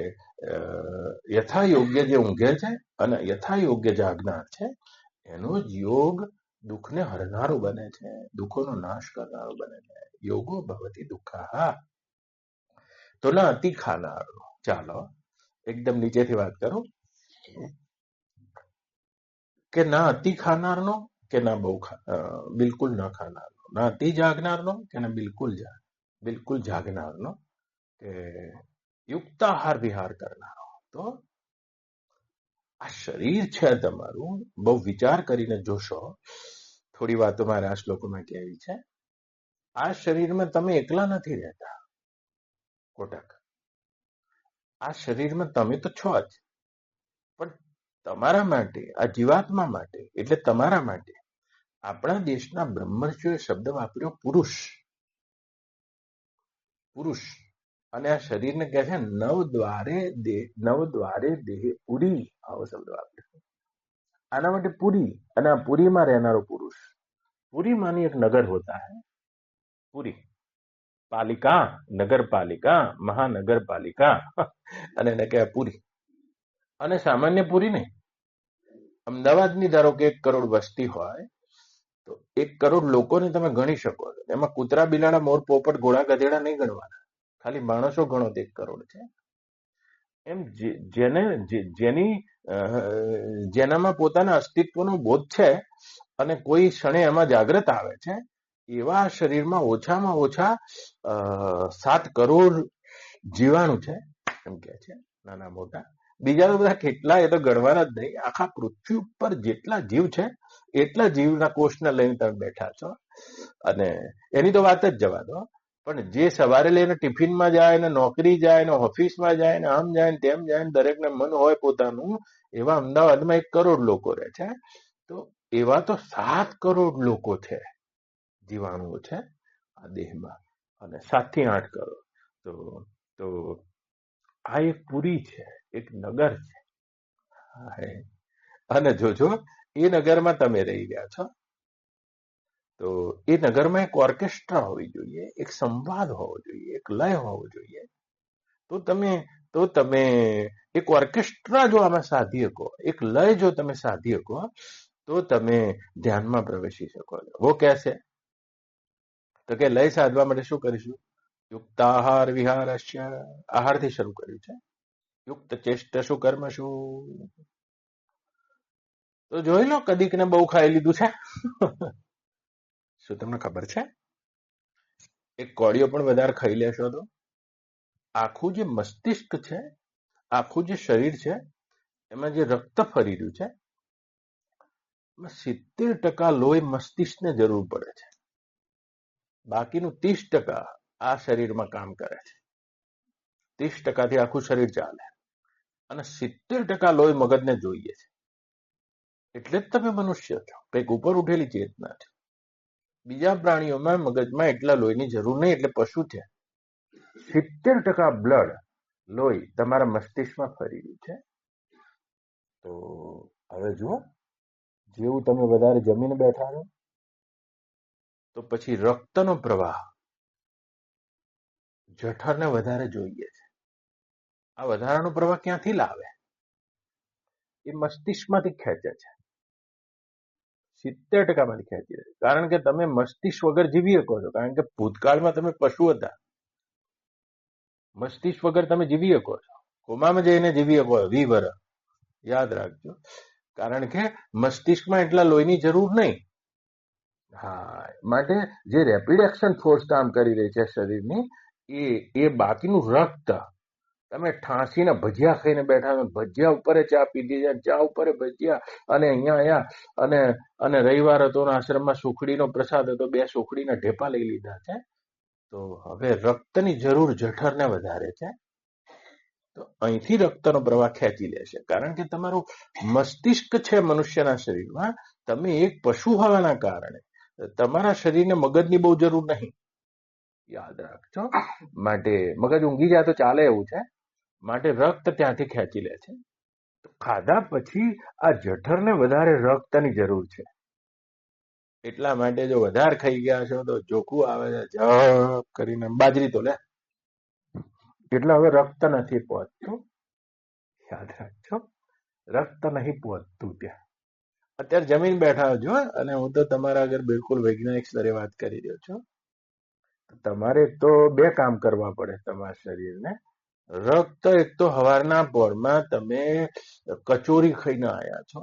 યથા યોગ્ય જે ઊંઘે છે અને યથા યોગ્ય જાગનાર છે, એનો જ યોગ દુઃખને હરનારો બને છે, દુઃખોનો નાશ કરનારો બને છે. યોગો ભવતી દુઃખા, તો ના અતિ ખાનારો. ચાલો એકદમ નીચેથી વાત કરો કે ના અતિ ખાનારનો કે ના બહુ બિલકુલ ન ખાનારનો, ના અતિ જાગનારનો કે ના બિલકુલ જાગનારનો, કે યુક્તાહાર વિહાર કરનારો. તો આ શરીર છે તમારું, બહુ વિચાર કરીને જોશો. થોડી વાતો મારે આ શ્લોકોમાં કહેવી છે. આ શરીરમાં તમે એકલા નથી રહેતા કોટક, આ શરીરમાં તમે તો છો જ, પણ તમારા માટે, આ જીવાત્મા માટે, એટલે તમારા માટે આપણા દેશના બ્રહ્મર્ષિઓએ શબ્દ વાપર્યો પુરુષ. પુરુષ અને આ શરીરને કહે છે નવદ્વારે દેહે પુરી, આવો શબ્દ વાપર્યો. આના માટે પુરી, અને આ પુરીમાં રહેનારો પુરુષ. પુરી માની એક નગર હોતા હૈ, પુરી પાલિકા, નગરપાલિકા, મહાનગરપાલિકા, અને એને કહેવાય પુરી. અને સામાન્ય પુરી નહીં. અમદાવાદની ધારો કે 1 કરોડ વસ્તી હોય તો 1 કરોડ લોકોને તમે ગણી શકો છો. એમાં કૂતરા, બિલાડા, મોર, પોપટ, ઘોડા, ગધેડા નહીં ગણવાના, ખાલી માણસો ગણો તો 1 કરોડ છે. એમ જેનામાં પોતાના અસ્તિત્વનો બોધ છે અને કોઈ ક્ષણે એમાં જાગ્રત આવે છે, એવા શરીરમાં ઓછામાં ઓછા 7 કરોડ જીવાણુ છે, એમ કે છે, નાના મોટા. બીજા તો બધા કેટલા, એ તો ગણવાના જ નહીં. આખા પૃથ્વી ઉપર જેટલા જીવ છે એટલા જીવના કોષને લઈને તમે બેઠા છો. અને એની તો વાત જ જવા દો. પણ જે સવારે લઈને ટિફિનમાં જાય ને નોકરી જાય ને ઓફિસમાં જાય ને આમ જાય ને તેમ જાય ને દરેકને મન હોય પોતાનું, એવા અમદાવાદમાં 1 કરોડ લોકો રહે છે. તો એવા તો 7 કરોડ લોકો છે, જીવાણુઓ છે આ દેહમાં, અને 7 થી 8 કરોડ. તો આ એક પુરી છે, એક નગર છે. અને જોજો એ નગરમાં તમે રહી ગયા છો, તો એ નગરમાં એક ઓર્કેસ્ટ્રા હોવી જોઈએ, એક સંવાદ હોવો જોઈએ, એક લય હોવો જોઈએ. તો તમે એક ઓર્કેસ્ટ્રા જો આમાં સાધી શકો, એક લય જો તમે સાધી શકો, તો તમે ધ્યાનમાં પ્રવેશી શકો છો. વો કેસે, તો કે લય સાધવા માટે શું કરીશું? યુક્તાહાર વિહારસ્ય, આહારથી શરૂ કર્યું છે. યુક્ત ચેષ્ટ શું કર્મ શું, તો જોઈ લો કદીક ને બહુ ખાઈ લીધું છે. શું તમને ખબર છે? એક કોળીઓ પણ વધારે ખાઈ લેશો તો આખું જે મસ્તિષ્ક છે, આખું જે શરીર છે, એમાં જે રક્ત ફરી રહ્યું છે, 70% લોહી મસ્તિષ્કને જરૂર પડે છે. બાકીનું 30% આ શરીરમાં કામ કરે છે. 30%થી આખું શરીર ચાલે, અને 70% લોહી મગજને જોઈએ છે. એટલે જ તમે મનુષ્ય છો, કંઈક ઉપર ઉઠેલી ચેતના છે. બીજા પ્રાણીઓમાં મગજમાં એટલા લોહીની જરૂર નહીં, એટલે પશુ છે. 70% બ્લડ, લોહી તમારા મસ્તિષ્કમાં ફરી રહ્યું છે. તો હવે જુઓ, જેવું તમે વધારે જમીને બેઠા છો, તો પછી રક્તનો પ્રવાહ જઠરને વધારે જોઈએ છે. આ વધારાનો પ્રવાહ ક્યાંથી લાવે? એ મસ્તિષ્કમાંથી ખેંચે છે. 70% માંથી ખેંચી રહે, કારણ કે તમે મસ્તિષ્ક વગર જીવી શકો છો, કારણ કે ભૂતકાળમાં તમે પશુ હતા. મસ્તિષ્ક વગર તમે જીવી શકો છો, કોમામાં જઈને જીવી શકો 20 વર્ષ, યાદ રાખજો. કારણ કે મસ્તિષ્કમાં એટલા લોહીની જરૂર નહીં. હા, માટે જે રેપિડ એક્શન ફોર્સ કામ કરી રહી છે શરીરની, એ બાકીનું રક્ત. તમે ઠાંસીને ભજીયા ખાઈને બેઠા, ભજીયા ઉપર ચા પીધી છે, ચા ઉપર ભજીયા, અને અહીંયા અને રવિવાર હતો, આશ્રમમાં સુખડીનો પ્રસાદ હતો, 2 સુખડીના ઢેપા લઈ લીધા છે. તો તો હવે રક્તની જરૂર જઠરને વધારે છે, તો અહીંથી રક્તનો પ્રવાહ ખેંચી લેશે. કારણ કે તમારું મસ્તિષ્ક છે મનુષ્યના શરીરમાં, તમે એક પશુ હોવાના કારણે તમારા શરીરને મગજની બહુ જરૂર નહીં, યાદ રાખજો. માટે મગજ ઊંઘી જાય તો ચાલે એવું છે, માટે રક્ત ત્યાંથી ખેંચી લે છે. ખાધા પછી આ જઠરને વધારે રક્તની જરૂર છે, એટલા માટે જો વધારે ખાઈ ગયા છો તો ચોખ્ખું આવે છે જપ કરીને બાજરી તો લે, એટલે હવે રક્ત નથી પહોંચતું. યાદ રાખજો, રક્ત નહીં પહોંચતું ત્યાં. અત્યારે જમીન બેઠા છો અને હું તો તમારા આગળ બિલકુલ વૈજ્ઞાનિક સ્તરે વાત કરી રહ્યો છું. તમારે તો બે કામ કરવા પડે તમારા શરીરને. રક્ત એક તો હવારના પોરમાં તમે કચોરી ખાઈને આવ્યા છો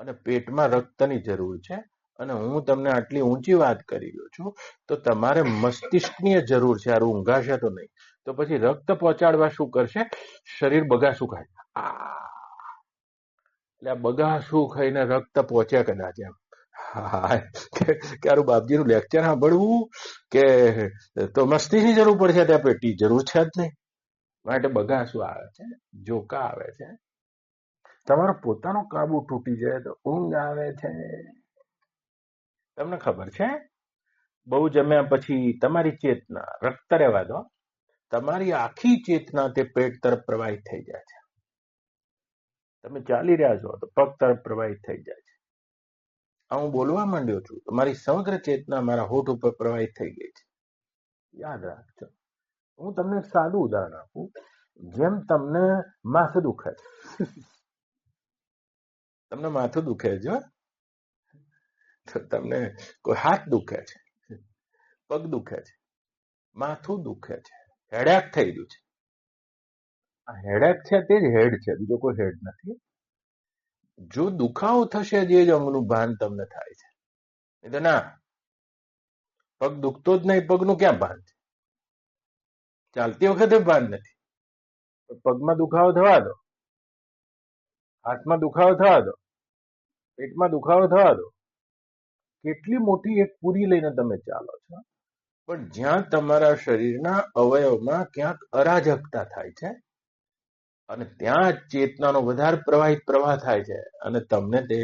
અને પેટમાં રક્તની જરૂર છે, અને હું તમને આટલી ઊંચી વાત કરી રહ્યો છું, તો તમારે મસ્તિષ્કની જરૂર છે. આ ઊંઘાશે તો નહીં, તો પછી રક્ત પહોંચાડવા શું કરશે? શરીર બગાસું ખાય. એટલે આ બગાસું ખાઈને રક્ત પહોંચે કદાચ એમ. હા, ક્યારું બાપજીનું લેક્ચર સાંભળવું કે તો મસ્તીની જરૂર પડશે, ત્યાં પેટની જરૂર છે જ નહીં. માટે બગાસું આવે છે, જોકા આવે છે. તમારો પોતાનો કાબુ તૂટી જાય તો ઊંઘ આવે છે. તમને ખબર છે, બહુ જમ્યા પછી તમારી ચેતના, રક્ત રહેવા દો, તમારી આખી ચેતના તે પેટ તરફ પ્રવાહિત થઈ જાય છે. તમે ચાલી રહ્યા છો તો પગ તરફ પ્રવાહિત થઈ જાય છે. હું બોલવા માંડ્યો છું, તમારી સમગ્ર ચેતના મારા હોઠ ઉપર પ્રવાહિત થઈ ગઈ છે. યાદ રાખજો. હું તમને એક સાદું ઉદાહરણ આપું. જેમ તમને માથું દુખે છે, તમને માથું દુખે છે, તો તમને કોઈ હાથ દુખે છે, પગ દુખે છે, માથું દુખે છે, હેડેક થઈ ગયું છે. આ હેડેક છે તે જ હેડ છે, બીજો કોઈ હેડ નથી. જો દુખાવો થશે જે જ અંગનું ભાન તમને થાય છે. એ તો ના, પગ દુખતો જ નહીં, પગનું ક્યાં ભાન છે? ચાલતી વખતે ભાન નથી, પગમાં દુખાવો થવા દો, હાથમાં દુખાવો થવા દો, પેટમાં દુખાવો થવા દો. કેટલી મોટી એક પૂરી લઈને તમે ચાલો છો, પણ જ્યાં તમારા શરીરના અવયવમાં ક્યાંક અરાજકતા થાય છે અને ત્યાં ચેતનાનો વધારે પ્રવાહિત પ્રવાહ થાય છે અને તમને તે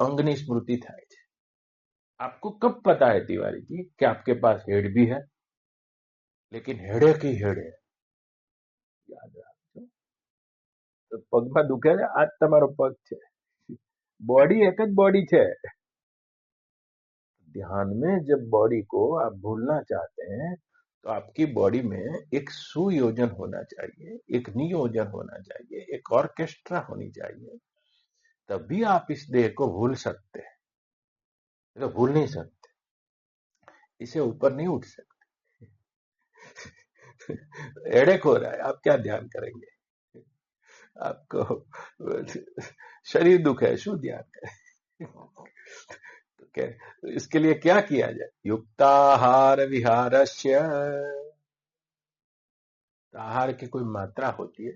અંગની સ્મૃતિ થાય છે. आपको कब पता है तिवारी जी कि आपके पास हेड भी है, लेकिन हेडेक ही हेड है. યાદ રાખજો. તો પગમાં દુખે છે, આ જ તમારો પગ છે. बॉडी एक જ बॉडी છે. ध्यान में जब बॉडी को आप भूलना चाहते हैं तो आपकी बॉडी में एक सुयोजन होना चाहिए, एक नियोजन होना चाहिए, एक ऑर्केस्ट्रा होनी चाहिए, तभी आप इस देह को भूल सकते हैं. तो भूल नहीं सकते, इसे ऊपर नहीं उठ सकते. हेडेक हो रहा है, आप क्या ध्यान करेंगे? आपको शरीर दुख है, शू ध्यान करें? तो इसके लिए क्या किया जाए? युक्ताहार विहारस्य. आहार की कोई मात्रा होती है,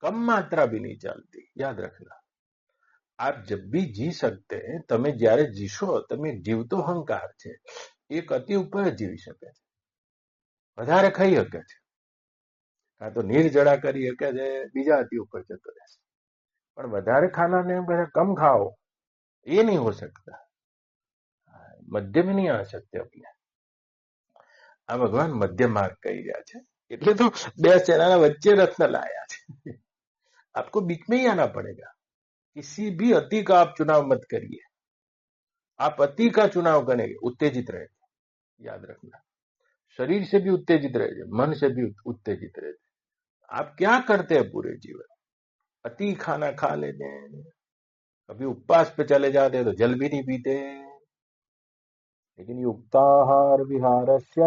कम मात्रा भी नहीं चलती. याद रखना, आप जब भी जी सकते हैं, તમે જ્યારે જીશો, તમે જીવતો અહંકાર છે, એક અતિ ઉપર જીવી શકે છે, વધારે ખાઈ શકે છે, કાં તો નિર્જળા કરી શકે છે, બીજા અતિ ઉપર જતો રહેશે. પણ વધારે ખાનાને એમ કહે કમ ખાઓ, ये नहीं हो सकता. मध्य में नहीं आ सकते अपने. આ ભગવાન મધ્ય માર્ગ કહી રહ્યા છે, એટલે તો બે ચેનાના વચ્ચે રત્ન લાયા છે. आपको बीच में ही आना पड़ेगा. किसी भी अति का आप चुनाव मत करिए. आप अति का चुनाव करेंगे उत्तेजित रहेंगे. याद रखना, शरीर से भी उत्तेजित रहेंगे, मन से भी उत्तेजित रहेंगे. आप क्या करते हैं पूरे जीवन? अति खाना खा लेते हैं, कभी उपवास पे चले जाते हैं तो जल भी नहीं पीते. लेकिन युक्ताहार विहारस्य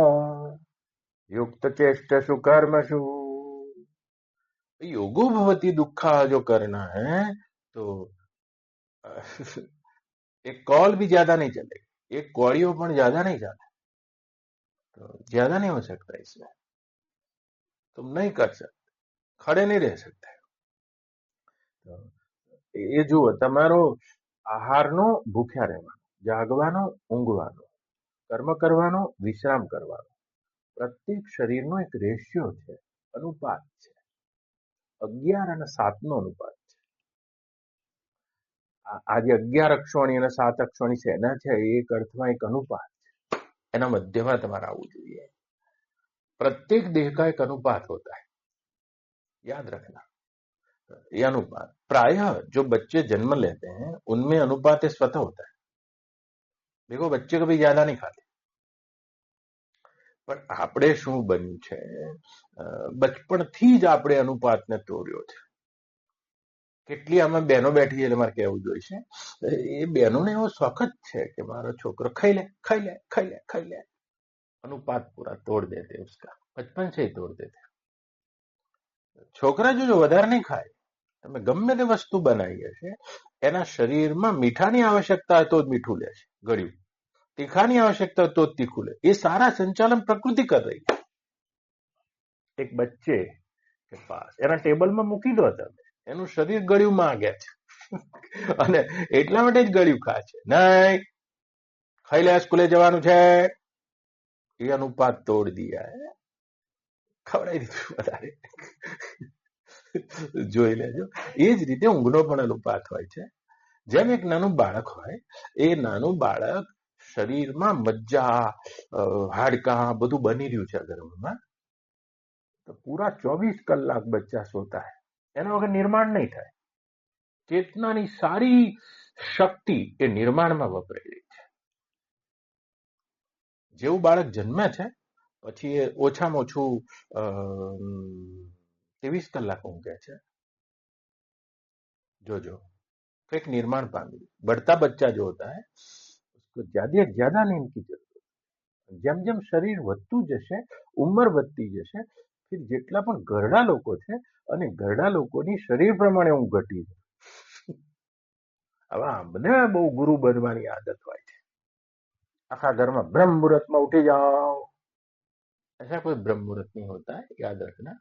युक्त चेष्टसु कर्मसु योगो भवति दुखा जो करना है, तो एक कॉल भी ज्यादा नहीं चलेगी, एक कौड़ियों पर ज्यादा नहीं जाता, तो ज्यादा नहीं हो सकता. इसमें तुम नहीं कर सकते, खड़े नहीं रह सकते. तो એ જુઓ, તમારો આહારનો ભૂખ્યા રહેવાનો, જાગવાનો, ઊંઘવાનો, કર્મ કરવાનો, વિશ્રામ કરવાનો. પ્રત્યેક શરીરનો એક રેશિયો છે, અનુપાત છે. 11 અને 7 નો અનુપાત છે. આ જે 11 અક્ષોણી અને 7 અક્ષોણી છે એના છે, એક અર્થમાં એક અનુપાત છે. એના મધ્યમાં તમારે આવવું જોઈએ. प्रत्येक देह का एक अनुपात होता है, याद रखना. ये अनुपात प्रायः जो बच्चे जन्म लेते हैं उनमें अनुपात स्वतः होता है. देखो बच्चे कभी ज्यादा नहीं खाते, પણ આપણે શું બન્યું છે, બચપણથી જ આપણે અનુપાતને તોડ્યો છે. કેટલી આમાં બહેનો બેઠી છે, તમારે કહેવું જોઈશે. એ બહેનોને એવો શોખ જ છે કે મારો છોકરો ખાઈ લે ખાઈ લે ખાઈ લે ખાઈ લે. अनुपात पूरा तोड़ देते उसका, बचपन से ही तोड़ देते. છોકરા જો વધારે નહીં ખાય, તમે ગમે તે વસ્તુ બનાવી હશે, એના શરીરમાં મીઠાની આવશ્યકતા હોય તો જ મીઠું લેશે, ગળ્યું. તીખાની આવશ્યકતા હોય તો જ તીખું લે. એ સારા સંચાલન પ્રકૃતિ કરી રહી છે. એક બચ્ચે કે પાસ એના ટેબલમાં મૂકી દો તમે, એનું શરીર ગળ્યું માંગે છે અને એટલા માટે જ ગળ્યું ખા છે. નહીં ખાઈ લે, સ્કૂલે જવાનું છે. એ અનુપાત તોડ દિયા હે, ખવડાવી દીધું વધારે. જોઈ લેજો. એ જ રીતે ઊંઘનો પણ અનુપાત હોય છે. જેમ એક નાનું બાળક હોય, એ નાનું બાળક શરીરમાં મજ્જા, હાડકાં બધું બની રહ્યું છે ગર્ભમાં, તો પૂરા 24 કલાક બચ્ચા સોતા હે, એના વગર નિર્માણ નહીં થાય. ચેતનાની સારી શક્તિ એ નિર્માણમાં વપરાઈ રહી છે. જેવું બાળક જન્મે છે પછી એ ઓછામાં ઓછું 23 કલાક ઊંઘે છે. જોજો एक निर्माण पामी. बढ़ता बच्चा जो होता है उसको ज्यादा ज्यादा नींद की जरूरत है. જેમ જેમ શરીર વધતું જશે, ઉંમર વધતી જશે, फिर જેટલા પણ ઘરડા લોકો છે અને ઘરડા લોકોની શરીર પ્રમાણે ઊંઘ ઘટી છે. હવે આમને બહુ ગુરુ બનવાની આદત હોય છે. આખા ઘરમાં બ્રહ્મ મુહૂર્તમાં ઉઠી જાઓ, ऐसा कोई ब्रह्म मुहूर्त नहीं होता है, याद रखना.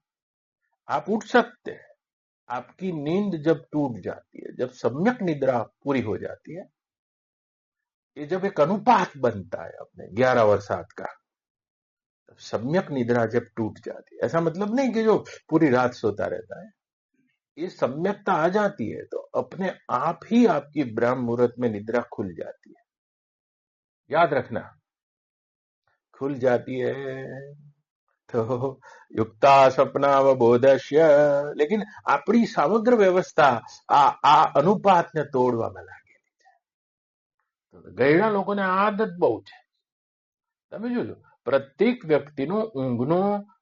आप उठ सकते हैं. आपकी नींद जब टूट जाती है, जब सम्यक निद्रा पूरी हो जाती है, ये जब एक अनुपात बनता है अपने 11 और 7 का, तब सम्यक निद्रा जब टूट जाती है, ऐसा मतलब नहीं कि जो पूरी रात सोता रहता है. ये सम्यकता आ जाती है तो अपने आप ही आपकी ब्रह्म मुहूर्त में निद्रा खुल जाती है. याद रखना, खुल जाती है. तो युक्ता स्वप्नावबोधस्य. लेकिन આપણી સમગ્ર વ્યવસ્થા આ અનુપાતને તોડવામાં લાગેલી છે. ગયડા લોકોને આદત બહુ છે. તમે જોજો, પ્રત્યેક વ્યક્તિનો ઊંઘનો,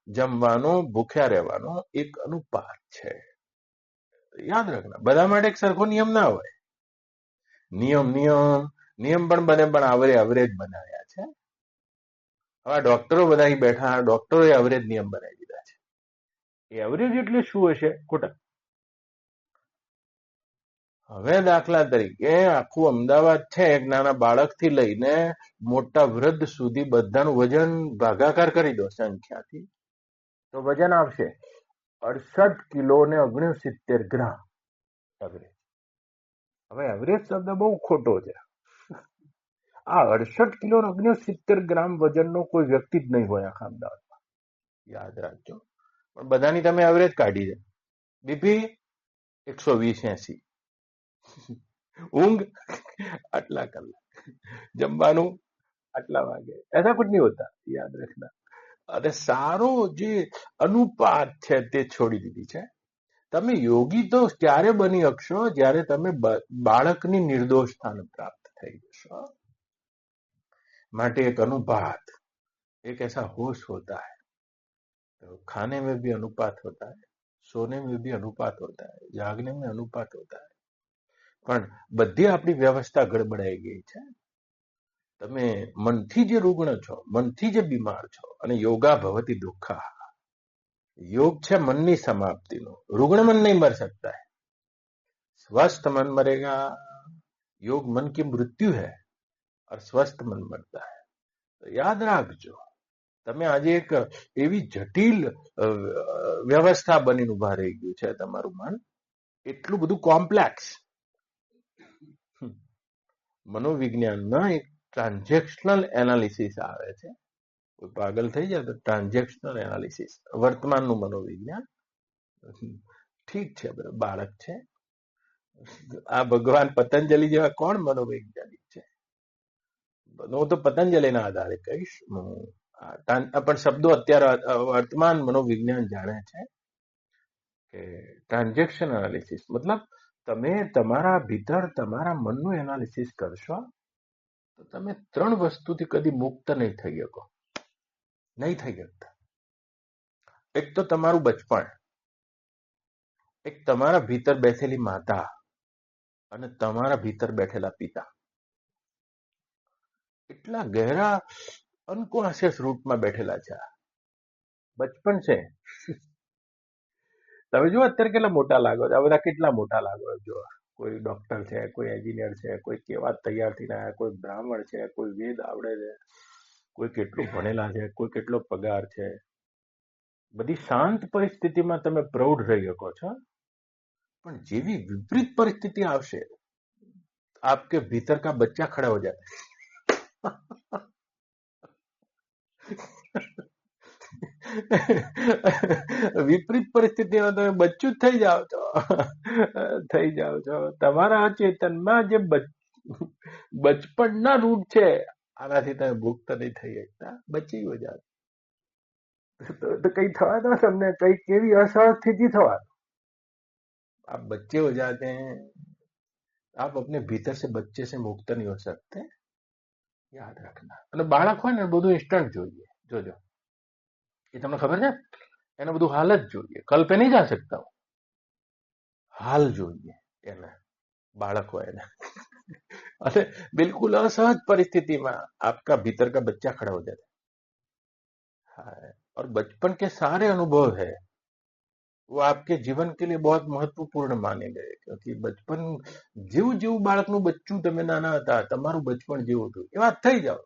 જમવાનો, ભૂખ્યા રહેવાનો એક અનુપાત છે. યાદ રાખના, બધા માટે એક સરખો નિયમ ના હોય. નિયમ નિયમ નિયમ પણ બને, પણ એવરેજ બનાવ્યા છે. હવે ડોક્ટરો બધા બેઠા, ડોક્ટરોએ એવરેજ નિયમ બનાવી દીધા છે. એવરેજ એટલે શું હશે? ખોટા. હવે દાખલા તરીકે આખું અમદાવાદ છે, એક નાના બાળકથી લઈને મોટા વૃદ્ધ સુધી બધાનું વજન ભાગાકાર કરી દો સંખ્યાથી, તો વજન આવશે 68 કિલો ને 69 ગ્રામ એવરેજ. હવે એવરેજ શબ્દ બહુ ખોટો છે. આ 68 કિલો 69 ગ્રામ વજનનો કોઈ વ્યક્તિ જ નહીં હોય આખા અમદાવાદમાં. યાદ રાખજો. પણ બધાની તમે એવરેજ કાઢી દે. બીપી 120-80, ઊંઘ આટલા કલાક, જમવાનું આટલા વાગે, ऐसा कुछ नहीं होता. યાદ રાખના. અને સારો જે અનુપાત છે તે છોડી દીધી છે. તમે યોગી તો ત્યારે બની શકશો જ્યારે તમે બાળકની નિર્દોષતાને પ્રાપ્ત થઈ જશો. માટે एक अनुपात, एक ऐसा होश होता है. तो खाने में भी अनुपात होता है, सोने में भी अनुपात होता है, जागने में अनुपात होता है. પણ બધી આપણી વ્યવસ્થા ગડબડાઈ ગઈ છે. તમે મનથી જે રૂગ્ણ છો, મનથી જે બીમાર છો, અને યોગા ભવતી દુઃખા. योग છે મનની સમાપ્તિનો. रुग्ण मन नहीं मर सकता है, स्वस्थ मन मरेगा. योग मन की मृत्यु है और स्वस्थ मन मरता है. तो याद રાખજો, તમે આજે એક એવી જટિલ વ્યવસ્થા બનીને ઉભા રહી ગયું છે તમારું મન, એટલું બધું કોમ્પ્લેક્સ. મનોવિજ્ઞાનમાં એક ટ્રાન્ઝેક્શનલ એનાલિસિસ આવે છે. કોઈ પાગલ થઈ જાય તો ટ્રાન્ઝેક્શનલ એનાલિસિસ, વર્તમાનનું મનોવિજ્ઞાન. ઠીક છે, બાળક છે. આ ભગવાન પતંજલિ જેવા કોણ મનોવૈજ્ઞાનિક છે? હું તો પતંજલિના આધારે કહીશ. પણ શબ્દો અત્યારે વર્તમાન મનોવિજ્ઞાન જાણે છે કે ટ્રાન્ઝેક્શન એનાલિસિસ મતલબ તમે તમારા ભીતર તમારા મનનું એનાલિસિસ કરશો તો તમે 3 વસ્તુથી કદી મુક્ત નહીં થઈ શકો. નહીં થઈ શકતા. એક તો તમારું બચપણ, એક તમારા ભીતર બેઠેલી માતા અને તમારા ભીતર બેઠેલા પિતા. એટલા ગહેરા અનકોન્શિયસ રૂટમાં બેઠેલા છે. બચપન છે. તમે જુઓ અત્યારે કેટલા મોટા લાગો છો. આ બધા કેટલા મોટા લાગો છો. કોઈ ડોક્ટર છે, કોઈ એન્જિનિયર છે, કોઈ કેવા તૈયાર થઈને આવ્યા, કોઈ બ્રાહ્મણ છે, કોઈ વેદ આવડે છે, કોઈ કેટલું ભણેલા છે, કોઈ કેટલો પગાર છે. બધી શાંત પરિસ્થિતિમાં તમે પ્રૌઢ રહી શકો છો. પણ જેવી વિપરીત પરિસ્થિતિ આવશે, आपके भीतर का बच्चा खड़ा हो जाता है. વિપરીત પરિસ્થિતિમાં તમે બચ્ચું જ થઈ જાઓ છો. તમારા ચેતનમાં જે બચપણના રૂટ છે આનાથી તમે મુક્ત નહીં થઈ શકતા. બચી હો જાઓ તો કઈ થવા દો તમને, કઈ કેવી અસહજ સ્થિતિ થવા દો. आप बच्चे हो जाते हैं, आप अपने भीतर से बच्चे से मुक्त नहीं हो सकते. યાદ રાખના. અને બાળક હોય ને બધું ઇન્સ્ટન્ટ જોઈએ. જોજો, એ તમને ખબર છે, એને બધું હાલ જ જોઈએ. કલ पे नहीं जा सकता હું. હાલ જોઈએ એને. બાળક હોય એને. અને बिल्कुल असहज परिस्थिति में आपका भीतर का बच्चा खड़ा हो जाता है. और बचपन के सारे अनुभव है वो आपके जीवन के लिए बहुत महत्वपूर्ण माने गए. क्योंकि बचपन જેવું જેવું બાળકનું બચ્ચું તમે નાના હતા તમારું બચપણ જેવું હતું એ વાત થઈ જાઓ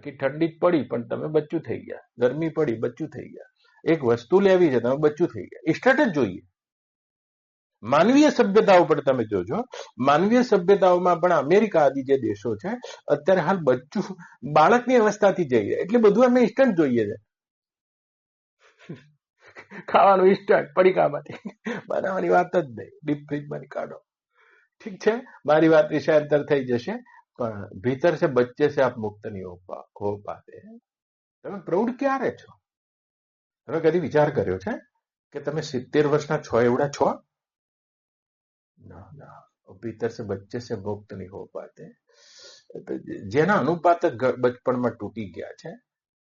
કે ઠંડી પડી પણ તમે બચ્ચું થઈ ગયા, ગરમી પડી બચ્ચું થઈ ગયા, એક વસ્તુ લેવી છે તમે બચ્ચું થઈ ગયા. ઇન્સ્ટન્ટ જ જોઈએ. માનવીય સભ્યતાઓ પણ તમે જોજો, માનવીય સભ્યતાઓમાં પણ અમેરિકા આદિ જે દેશો છે અત્યારે હાલ બચ્ચું બાળકની અવસ્થાથી જઈએ એટલે બધું અમે ઇન્સ્ટન્ટ જોઈએ છે. ખાવાનું ઇન્સ્ટન્ટ પડીકામાંથી બનાવવાની વાત જ નહીં, ડીપ ફ્રીજમાં કાઢો. ઠીક છે, મારી વાત વિષયાંતર થઈ જશે. પણ ભીતર से बच्चे से आप मुक्त नहीं हो पाते. તમે પ્રૌઢ ક્યારે છો? તમે કદી વિચાર કર્યો છે કે તમે 70 વર્ષના છો એવડા છો? ના ના, ભીતર से बच्चे से मुक्त नहीं हो पाते. જેના अनुपात बचपन में टूटी गया છે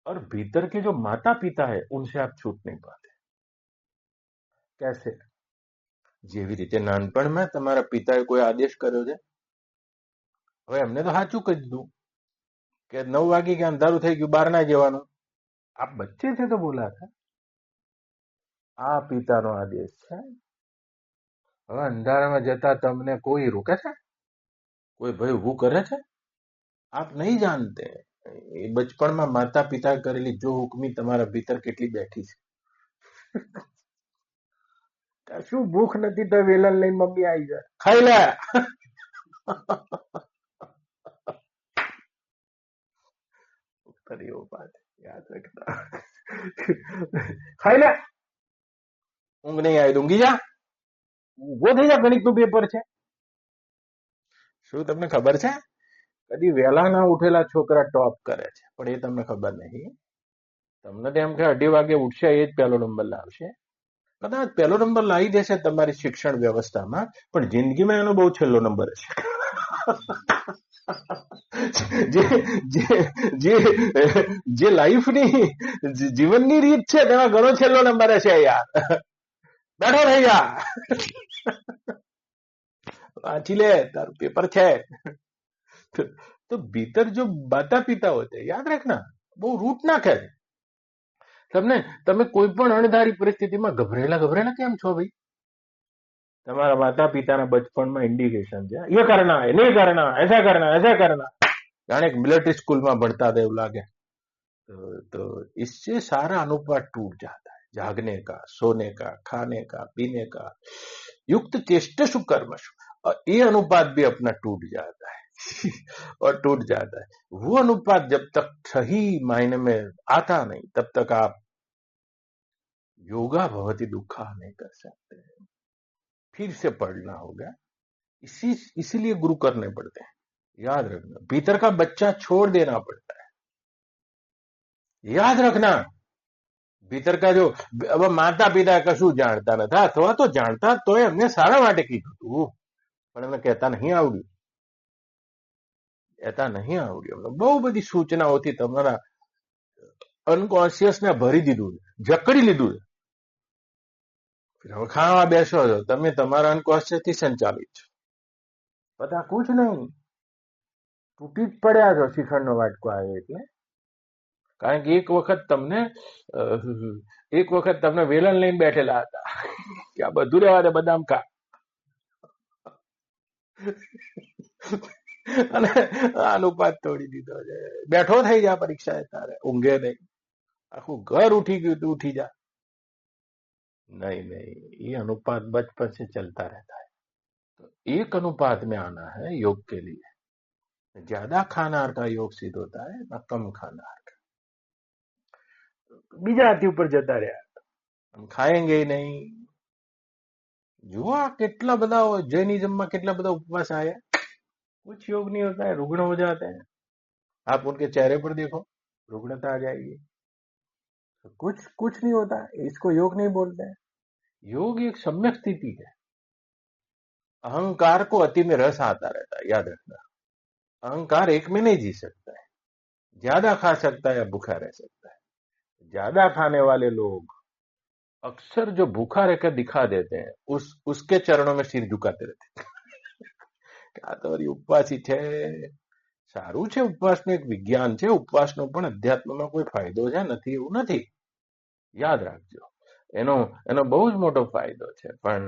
और भीतर के जो माता पिता है उनसे आप छूट नहीं पाते. कैसे? જેવી રીતે નાનપણમાં તમારા પિતાએ કોઈ આદેશ કર્યો છે, હવે એમને તો સાચું કહી દીધું કે 9 વાગી ગયા, અંધારું થઈ ગયું, બહાર ના જવાનું. આપ બચ્ચે છે તો બોલા था આ પિતાનો આદેશ છે. હવે અંધારામાં જતા તમને કોઈ રોકે છે? કોઈ ભાઈ ઊભું કરે છે? આપ નહીં જાણતે એ બચપણમાં માતા પિતા કરેલી જો હુકમી તમારા ભીતર કેટલી બેઠી છે. કશું ભૂખ નથી તો વેલણ લઈને મમ્મી આવી જાય, ખાઈ લે. યાદ રાખતા. ખાઈ લે, ઊંઘ નહીં આવી તો ઊંઘી જા, ઉભો થઈ જા, ગણિતનું પેપર છે. શું તમને ખબર છે? કદી વહેલા ના ઉઠેલા છોકરા ટોપ કરે છે, પણ એ તમને ખબર નહીં. તમને તો એમ કે 2:30 વાગે ઉઠશે એ જ પહેલો નંબર લાવશે. કદાચ પહેલો નંબર લાવી દેશે તમારી શિક્ષણ વ્યવસ્થામાં, પણ જિંદગીમાં એનો બહુ છેલ્લો નંબર હશે. જે લાઈફની જીવનની રીત છે તેમાં ઘણો છેલ્લો નંબર હશે યાર. બેઠો રહી જા, વાંચી લે, તારું પેપર છે. તો ભીતર જો માતા પિતા હોતે, યાદ રાખના, બહુ રૂટ નાખે છે તમને. તમે કોઈ પણ અણધારી પરિસ્થિતિમાં ગભરેલા કેમ છો ભાઈ? તમારા માતા પિતાના બચપનમાં ઇન્ડિકેશન છે, ये करना है, नहीं करना, ऐसा करना, ऐसा करना. જાણે એક મિલિટરી સ્કૂલમાં ભણતા હતા એવું લાગે. तो इससे सारा अनुपात टूट जाता है. जागने का, सोने का, खाने का, पीने का, युक्त चेष्टसु कर्मसु, और ये अनुपात भी अपना टूट जाता है. और टूट जाता है। वो अनुपात जब तक सही मायने में आता नहीं, तब तक आप योगा भवति दुखा नहीं कर सकते। फिर से पढ़ना होगा। इसीलिए गुरु करने पड़ते हैं। याद रखना, भीतर का बच्चा छोड़ देना पड़ता है। याद रखना, ભીતર કા જો હવે માતા પિતા કશું જાણતા નતા, અથવા તો જાણતા તો એમને સારા માટે કીધું હતું, પણ એમને કહેતા નહીં આવડ્યું, કહેતા નહીં આવડ્યું. એમને બહુ બધી સૂચનાઓથી તમારા અનકોન્શિયસને ભરી દીધું, જકડી લીધું. હવે ખાવા બેસો છો તમે, તમારા અનકોન્શિયસથી સંચાલિત છો. બધા કુછ નહીં, તૂટી જ પડ્યા છો શિખરનો વાટકો આવ્યો એટલે. કારણ કે એક વખત તમને વેલણ લઈને બેઠેલા હતા કે આ બધું રહેવા દે, બદામ ખા, અને અનુપાત તોડી દીધો છે. બેઠો થઈ જા પરીક્ષા તારે, ઊંઘે નહીં, આખું ઘર ઉઠી ગયું તું, ઉઠી જા. नहीं नहीं, ये अनुपात बचपन से चलता रहता है. तो एक अनुपात में आना है योग के लिए. ज्यादा खानार का योग सिद्ध होता है ना कम खानार का. બીજા હાથી ઉપર જતા રહ્યા, हम खाएंगे ही नहीं. જો આ કેટલા બધા जैनिज्म में કેટલા બધા उपवास आया, कुछ योग नहीं होता है, रुग्ण हो जाते हैं. आप उनके चेहरे पर देखो, रुग्णता आ जाएगी. कुछ कुछ नहीं होता है, इसको योग नहीं बोलते हैं. योग एक सम्यक स्थिति है. अहंकार को अति में रस आता रहता है, याद रखना. अहंकार एक में नहीं जी सकता है, ज्यादा खा सकता है या भूखा रह सकता है. ज्यादा खाने वाले लोग अक्सर जो भूखा रहकर दिखा देते हैं, उसके चरणों में सिर झुकाते रहते हैं. આ તો વળી ઉપવાસી છે. સારું છે, ઉપવાસનું એક વિજ્ઞાન છે, ઉપવાસનો પણ અધ્યાત્મમાં કોઈ ફાયદો છે નથી એવું નથી, યાદ રાખજો. એનો એનો બહુ જ મોટો ફાયદો છે. પણ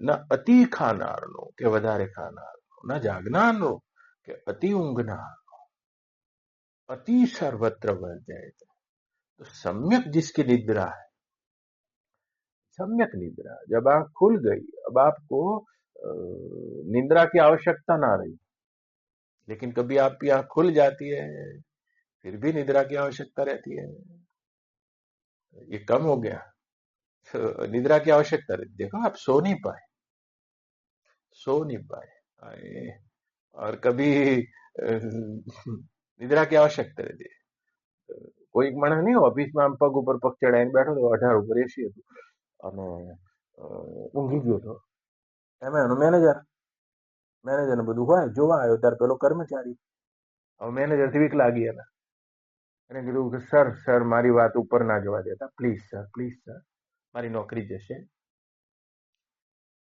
ના અતિ ખાનારનો કે વધારે ખાનારનો, ના જાગનારનો કે અતિ ઊંઘનારનો, अति सर्वत्र बढ़ जाए. तो सम्यक जिसकी निद्रा है, सम्यक निद्रा, जब आंख खुल गई, अब आपको निद्रा की आवश्यकता ना रही. लेकिन कभी आपकी आंख खुल जाती है, फिर भी निद्रा की आवश्यकता रहती है. ये कम हो गया, तो निद्रा की आवश्यकता रहती. देखो आप सो नहीं पाए, सो नहीं पाए, और कभी निद्रा की आवश्यकता रहती है. કોઈક માણસ નહીં, ઓફિસમાં આમ પગ ઉપર પગ ચડાવીને બેઠો હતો, 18 ઉપર એસી હતું અને ઊંઘી ગયો હતો. એમાં એનો મેનેજરને બધું હોય, જોવા આવ્યો ત્યારે પેલો કર્મચારી, હવે મેનેજરથી બીક લાગી એને. એને કીધું કે સર મારી વાત ઉપર ના જવા દેતા, પ્લીઝ સર મારી નોકરી જશે.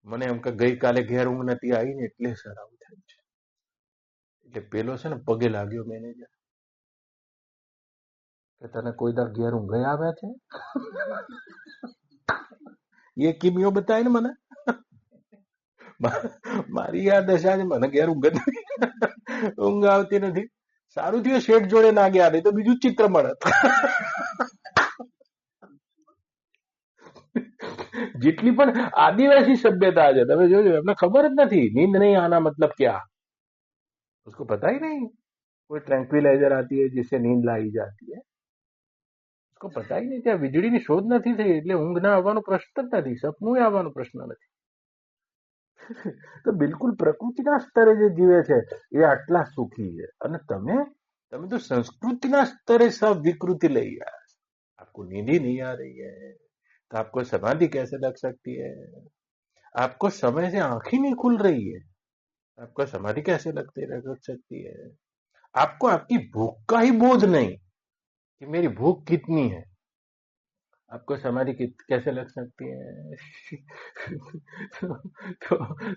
મને એમ કે ગઈકાલે ઘેર ઊંઘ નથી આવી ને એટલે સર આવું થયું છે. એટલે પેલો છે ને પગે લાગ્યો મેનેજર, કે તને કોઈ દર ઘેર ઊંઘ આવે છે? એ કિમિયો બતાય ને મને, મારી આ દશા છે, મને ઘેર ઊંઘ આવતી નથી. સારું થયું શેઠ જોડે ના ગયા, નહીં તો બીજું ચિત્ર મળે. જેટલી પણ આદિવાસી સભ્યતા છે, તમે જોજો, એમને ખબર જ નથી नींद नहीं आना मतलब क्या, उसको पता ही नहीं. कोई ट्रैंक्विलाइजर आती है जिससे नींद लाई जाती है, उसको पता ही नहीं. ત્યાં વીજળીની શોધ નથી થઈ એટલે ઊંઘ ના આવવાનો પ્રશ્ન જ નથી, સપનું આવવાનો પ્રશ્ન નથી. તો બિલકુલ પ્રકૃતિના સ્તરે જે જીવે છે એ આટલા સુખી છે, અને તમે તો સંસ્કૃતિના સ્તરે सब विकृति ले आया. आपको नींद ही नहीं आ रही है, तो आपको समाधि कैसे लग सकती है? आपको समय से आंख ही नहीं खुल रही है, आपको समाधि कैसे लग सकती है? आपको आपकी भूख का ही बोध नहीं कि मेरी भूख कितनी है, आपको समाधि कैसे लग सकती है?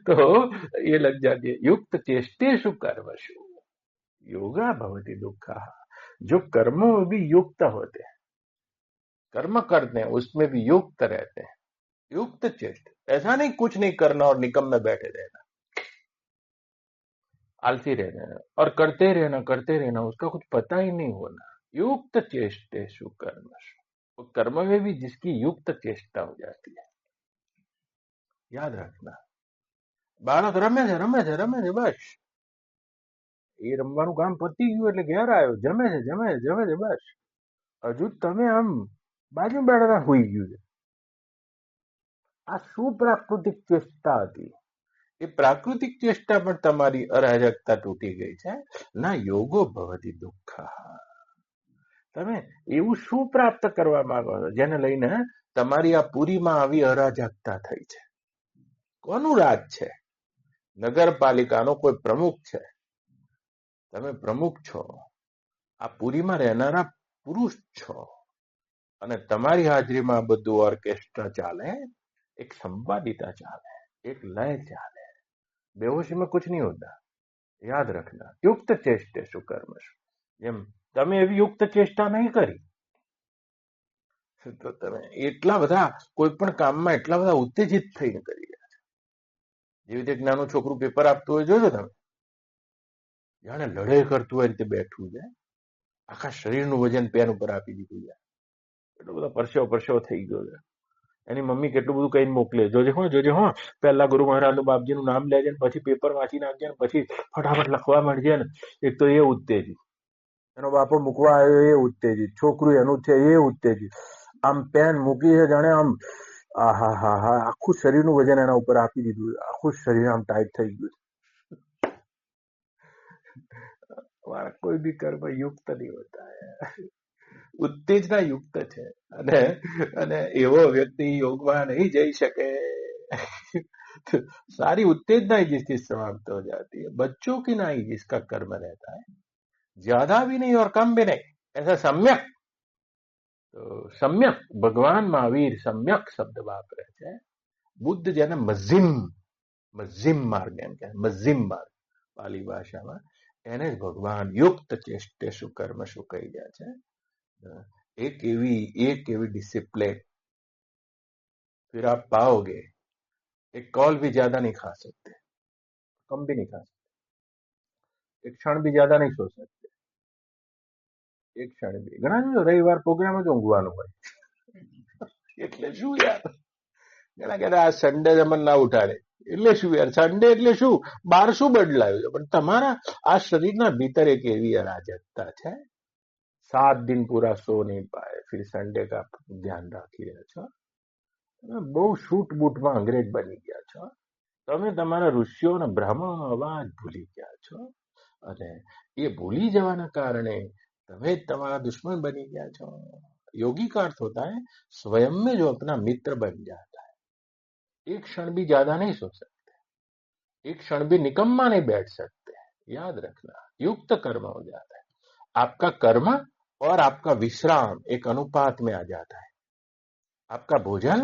तो ये लग जाती है. युक्त चेष्टेषु कर्मसु योगा भवति दुःखः. जो कर्मों में भी युक्त होते हैं, कर्म करते हैं उसमें भी युक्त रहते हैं, युक्त चेष्ट. ऐसा नहीं कुछ नहीं करना और निकम में बैठे रहना, आलसी रहना और करते रहना, उसका कुछ पता ही नहीं होना. युक्त चेष्टेषु कर्मसु, कर्म में भी जिसकी युक्त चेष्टा हो जाती है. याद रखना, बालक रमे છે બસ, એ રમવાનું કામ પતી ગયું એટલે ઘેર આવ્યો, જમે છે જમે છે જમે છે, બસ હજુ તમે આમ બાજુ બેઠા હોઈ ગયું છે. આ શું પ્રાકૃતિક ચેષ્ટા હતી? એ પ્રાકૃતિક ચેષ્ટા પણ તમારી અરાજકતા તૂટી ગઈ છે. ના યોગો ભવતી દુઃખ. તમે એવું શું પ્રાપ્ત કરવા માંગો છો જેને લઈને તમારી આ પુરીમાં આવી અરાજકતા થઈ છે? કોનું રાજ છે? નગરપાલિકાનો કોઈ પ્રમુખ છે, તમે પ્રમુખ છો, આ પુરીમાં રહેનારા પુરુષ છો, અને તમારી હાજરીમાં બધું ઓર્કેસ્ટ્રા ચાલે, एक संवादिता चाल है, एक लय चाल है. बेहोशी में कुछ नहीं होता, યાદ રખના. યુક્ત ચેષ્ટે સુકર્મશુ. જેમ તમે એવી યુક્ત ચેષ્ટા નહીં કરી, તો તમે એટલા બધા કોઈ પણ કામમાં એટલા બધા ઉત્તેજિત થઈને કરી રહ્યા છો. જેવી રીતે નાનું છોકરું પેપર આપતું હોય, જોજો તમે, જાણે લડાઈ કરતું હોય રીતે બેઠું છે, આખા શરીરનું વજન પેન ઉપર આપી દીધું છે, એટલો બધો પરસેવો પરસેવો થઈ ગયો છે. એની મમ્મી કેટલું બધું કઈ મોકલે, જોજે હો પહેલા ગુરુ મહારાજ બાપજીનું નામ લેજે, પછી પેપર વાંચી નાખજે, પછી ફટાફટ લખવા માંડજે ને. એક તો એ ઉત્તેજિત, એનો બાપો મૂકવા આવ્યો એ ઉત્તેજિત, છોકરું એનું છે એ ઉત્તેજિત, આમ પેન મૂકી છે જાણે આમ આહા હા હા આખું શરીરનું વજન એના ઉપર આપી દીધું, આખું શરીર આમ ટાઈટ થઈ ગયું. हमारा कोई भी कर्म युक्त नहीं होता है, ઉત્તેજના યુક્ત છે. અને અને એવો વ્યક્તિ યોગમાં નહીં જઈ શકે. सारी उत्तेजना ही जिसकी समाप्त हो जाती है. बच्चों की नहीं जिसका कर्म रहता है, ज्यादा भी नहीं और कम भी नहीं, ऐसा सम्यक. તો સમ્યક ભગવાન મહાવીર સમ્યક શબ્દ વાપરે છે. બુદ્ધ જેને મઝ્ઝિમ માર્ગ એમ કે, મઝ્ઝિમ માર્ગ પાલી ભાષામાં, એને જ ભગવાન યુક્ત ચેષ્ટે શું કર્મ શું કહી ગયા છે. एक एवी डिसिप्लिन फिर आप पाओगे. एक कॉल भी ज्यादा नहीं खा सकते, कम भी नहीं खा सकते, एक क्षण भी ज्यादा नहीं सो सकते, એક ક્ષણ બી. ઘણા જો રવિવાર પ્રોગ્રામ જ ઊંઘવાનું હોય, એટલે શું યાર, ઘણા કહેતા આ સન્ડે તમને ના ઉઠાડે, એટલે શું યાર, સન્ડે એટલે શું, બાર શું બદલાયું છે? પણ તમારા આ શરીરના ભીતર એક એવી અરાજકતા છે. 7 दिन पूरा सो नहीं पाए, फिर संडे का ધ્યાન રાખી રહ્યા છો. તમે બહુ છૂટ બૂટમાં અંગ્રેજ બની ગયા છો. તમે તમારા ઋષિઓના બ્રાહ્મણોનો અવાજ ભૂલી ગયા છો, અને એ ભૂલી જવાના કારણે તમે તમારા દુશ્मन बनी गया છો. योगी का अर्थ होता है स्वयं में जो अपना मित्र बन जाता है. एक क्षण भी ज्यादा नहीं सो सकते, एक क्षण भी निकम्मा नहीं बैठ सकते. याद रखना, युक्त कर्म हो जाता है. आपका कर्म और आपका विश्राम एक अनुपात में आ जाता है. आपका भोजन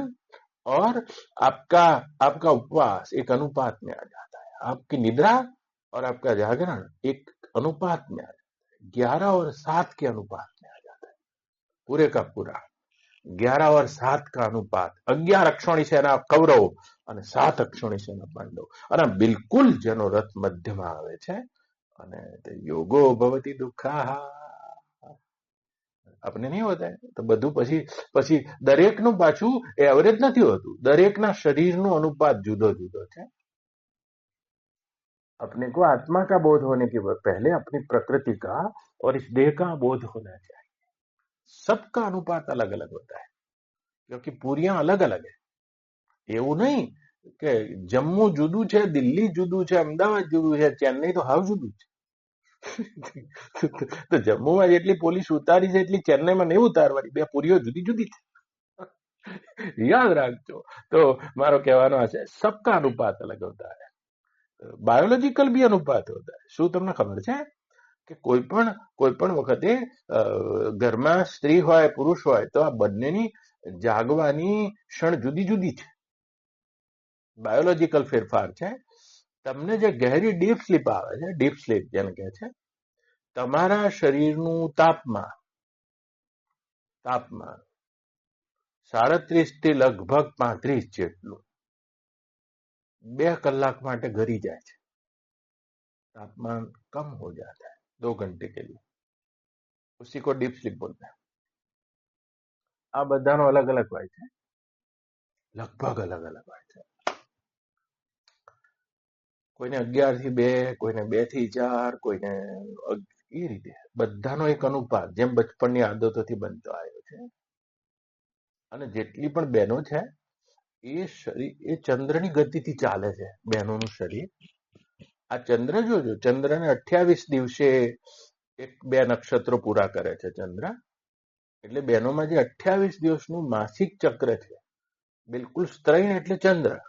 और आपका आपका उपवास एक अनुपात में आ जाता है. आपकी निद्रा और आपका जागरण एक अनुपात में आ जाता है. 11 और 7 के अनुपात में आ जाता है. पूरे का पूरा 11 और 7 का अनुपात. 11 અક્ષોણી સેના કૌરવ અને 7 અક્ષોણી સેના પાંડવ, અને બિલકુલ જેનો રથ મધ્યમાં આવે છે. અને તે યોગો ભવતી દુઃખા. આપણે નહીં હોતા તો બધું પછી દરેકનું પાછું એવરેજ નથી હોતું. દરેકના શરીરનું અનુપાત જુદો જુદો છે. अपने को आत्मा का बोध होने के बाद पहले अपनी प्रकृति का और इस देह का बोध होना चाहिए. सबका अनुपात अलग अलग होता है, क्योंकि पूरियां अलग अलग है. એવું નહીં કે જમ્મુ જુદું છે, દિલ્હી જુદું છે, અમદાવાદ જુદું છે, ચેન્નઈ તો હાવ જુદું છે. તો જમ્મુમાં જેટલી પોલીસ ઉતારી છે એટલી ચેન્નઈમાં નહીં ઉતારવાની. બે પૂરીઓ જુદી જુદી છે, યાદ રાખજો. તો મારો કહેવાનો આ છે, સબકા અનુપાત અલગ હોતા है. બાયોલોજીકલ બી અનુપાત હોતા है. શું તમને ખબર છે કે કોઈ પણ વખતે ઘરમાં સ્ત્રી હોય પુરુષ હોય તો આ બંનેની જાગવાની ક્ષણ જુદી જુદી છે. બાયોલોજીકલ ફેરફાર છે. તમને જે ગહેરી ડીપ સ્લીપ આવે છે, ડીપ સ્લીપ જેને કહે છે, તમારા શરીરનું તાપમાન 37 થી લગભગ 35 જેટલું 2 કલાક માટે ઘરી જાય છે. तापमान कम हो जाता है 2 घंटे के लिए, उसी को डीप स्लीप बोलते हैं. આ બધાનો અલગ અલગ હોય છે, લગભગ અલગ અલગ હોય છે. કોઈને 11 થી 2, કોઈને 2 થી 4, કોઈને એ રીતે બધાનો એક અનુપાત જેમ બચપણની આદતોથી બનતો આવ્યો છે. અને જેટલી પણ બહેનો છે એ શરીર એ ચંદ્રની ગતિથી ચાલે છે. બહેનોનું શરીર આ ચંદ્ર જોજો, ચંદ્રને 28 દિવસે 1-2 નક્ષત્રો પૂરા કરે છે ચંદ્ર. એટલે બહેનોમાં જે 28 દિવસનું માસિક ચક્ર છે બિલકુલ સ્ત્રૈણ એટલે ચંદ્ર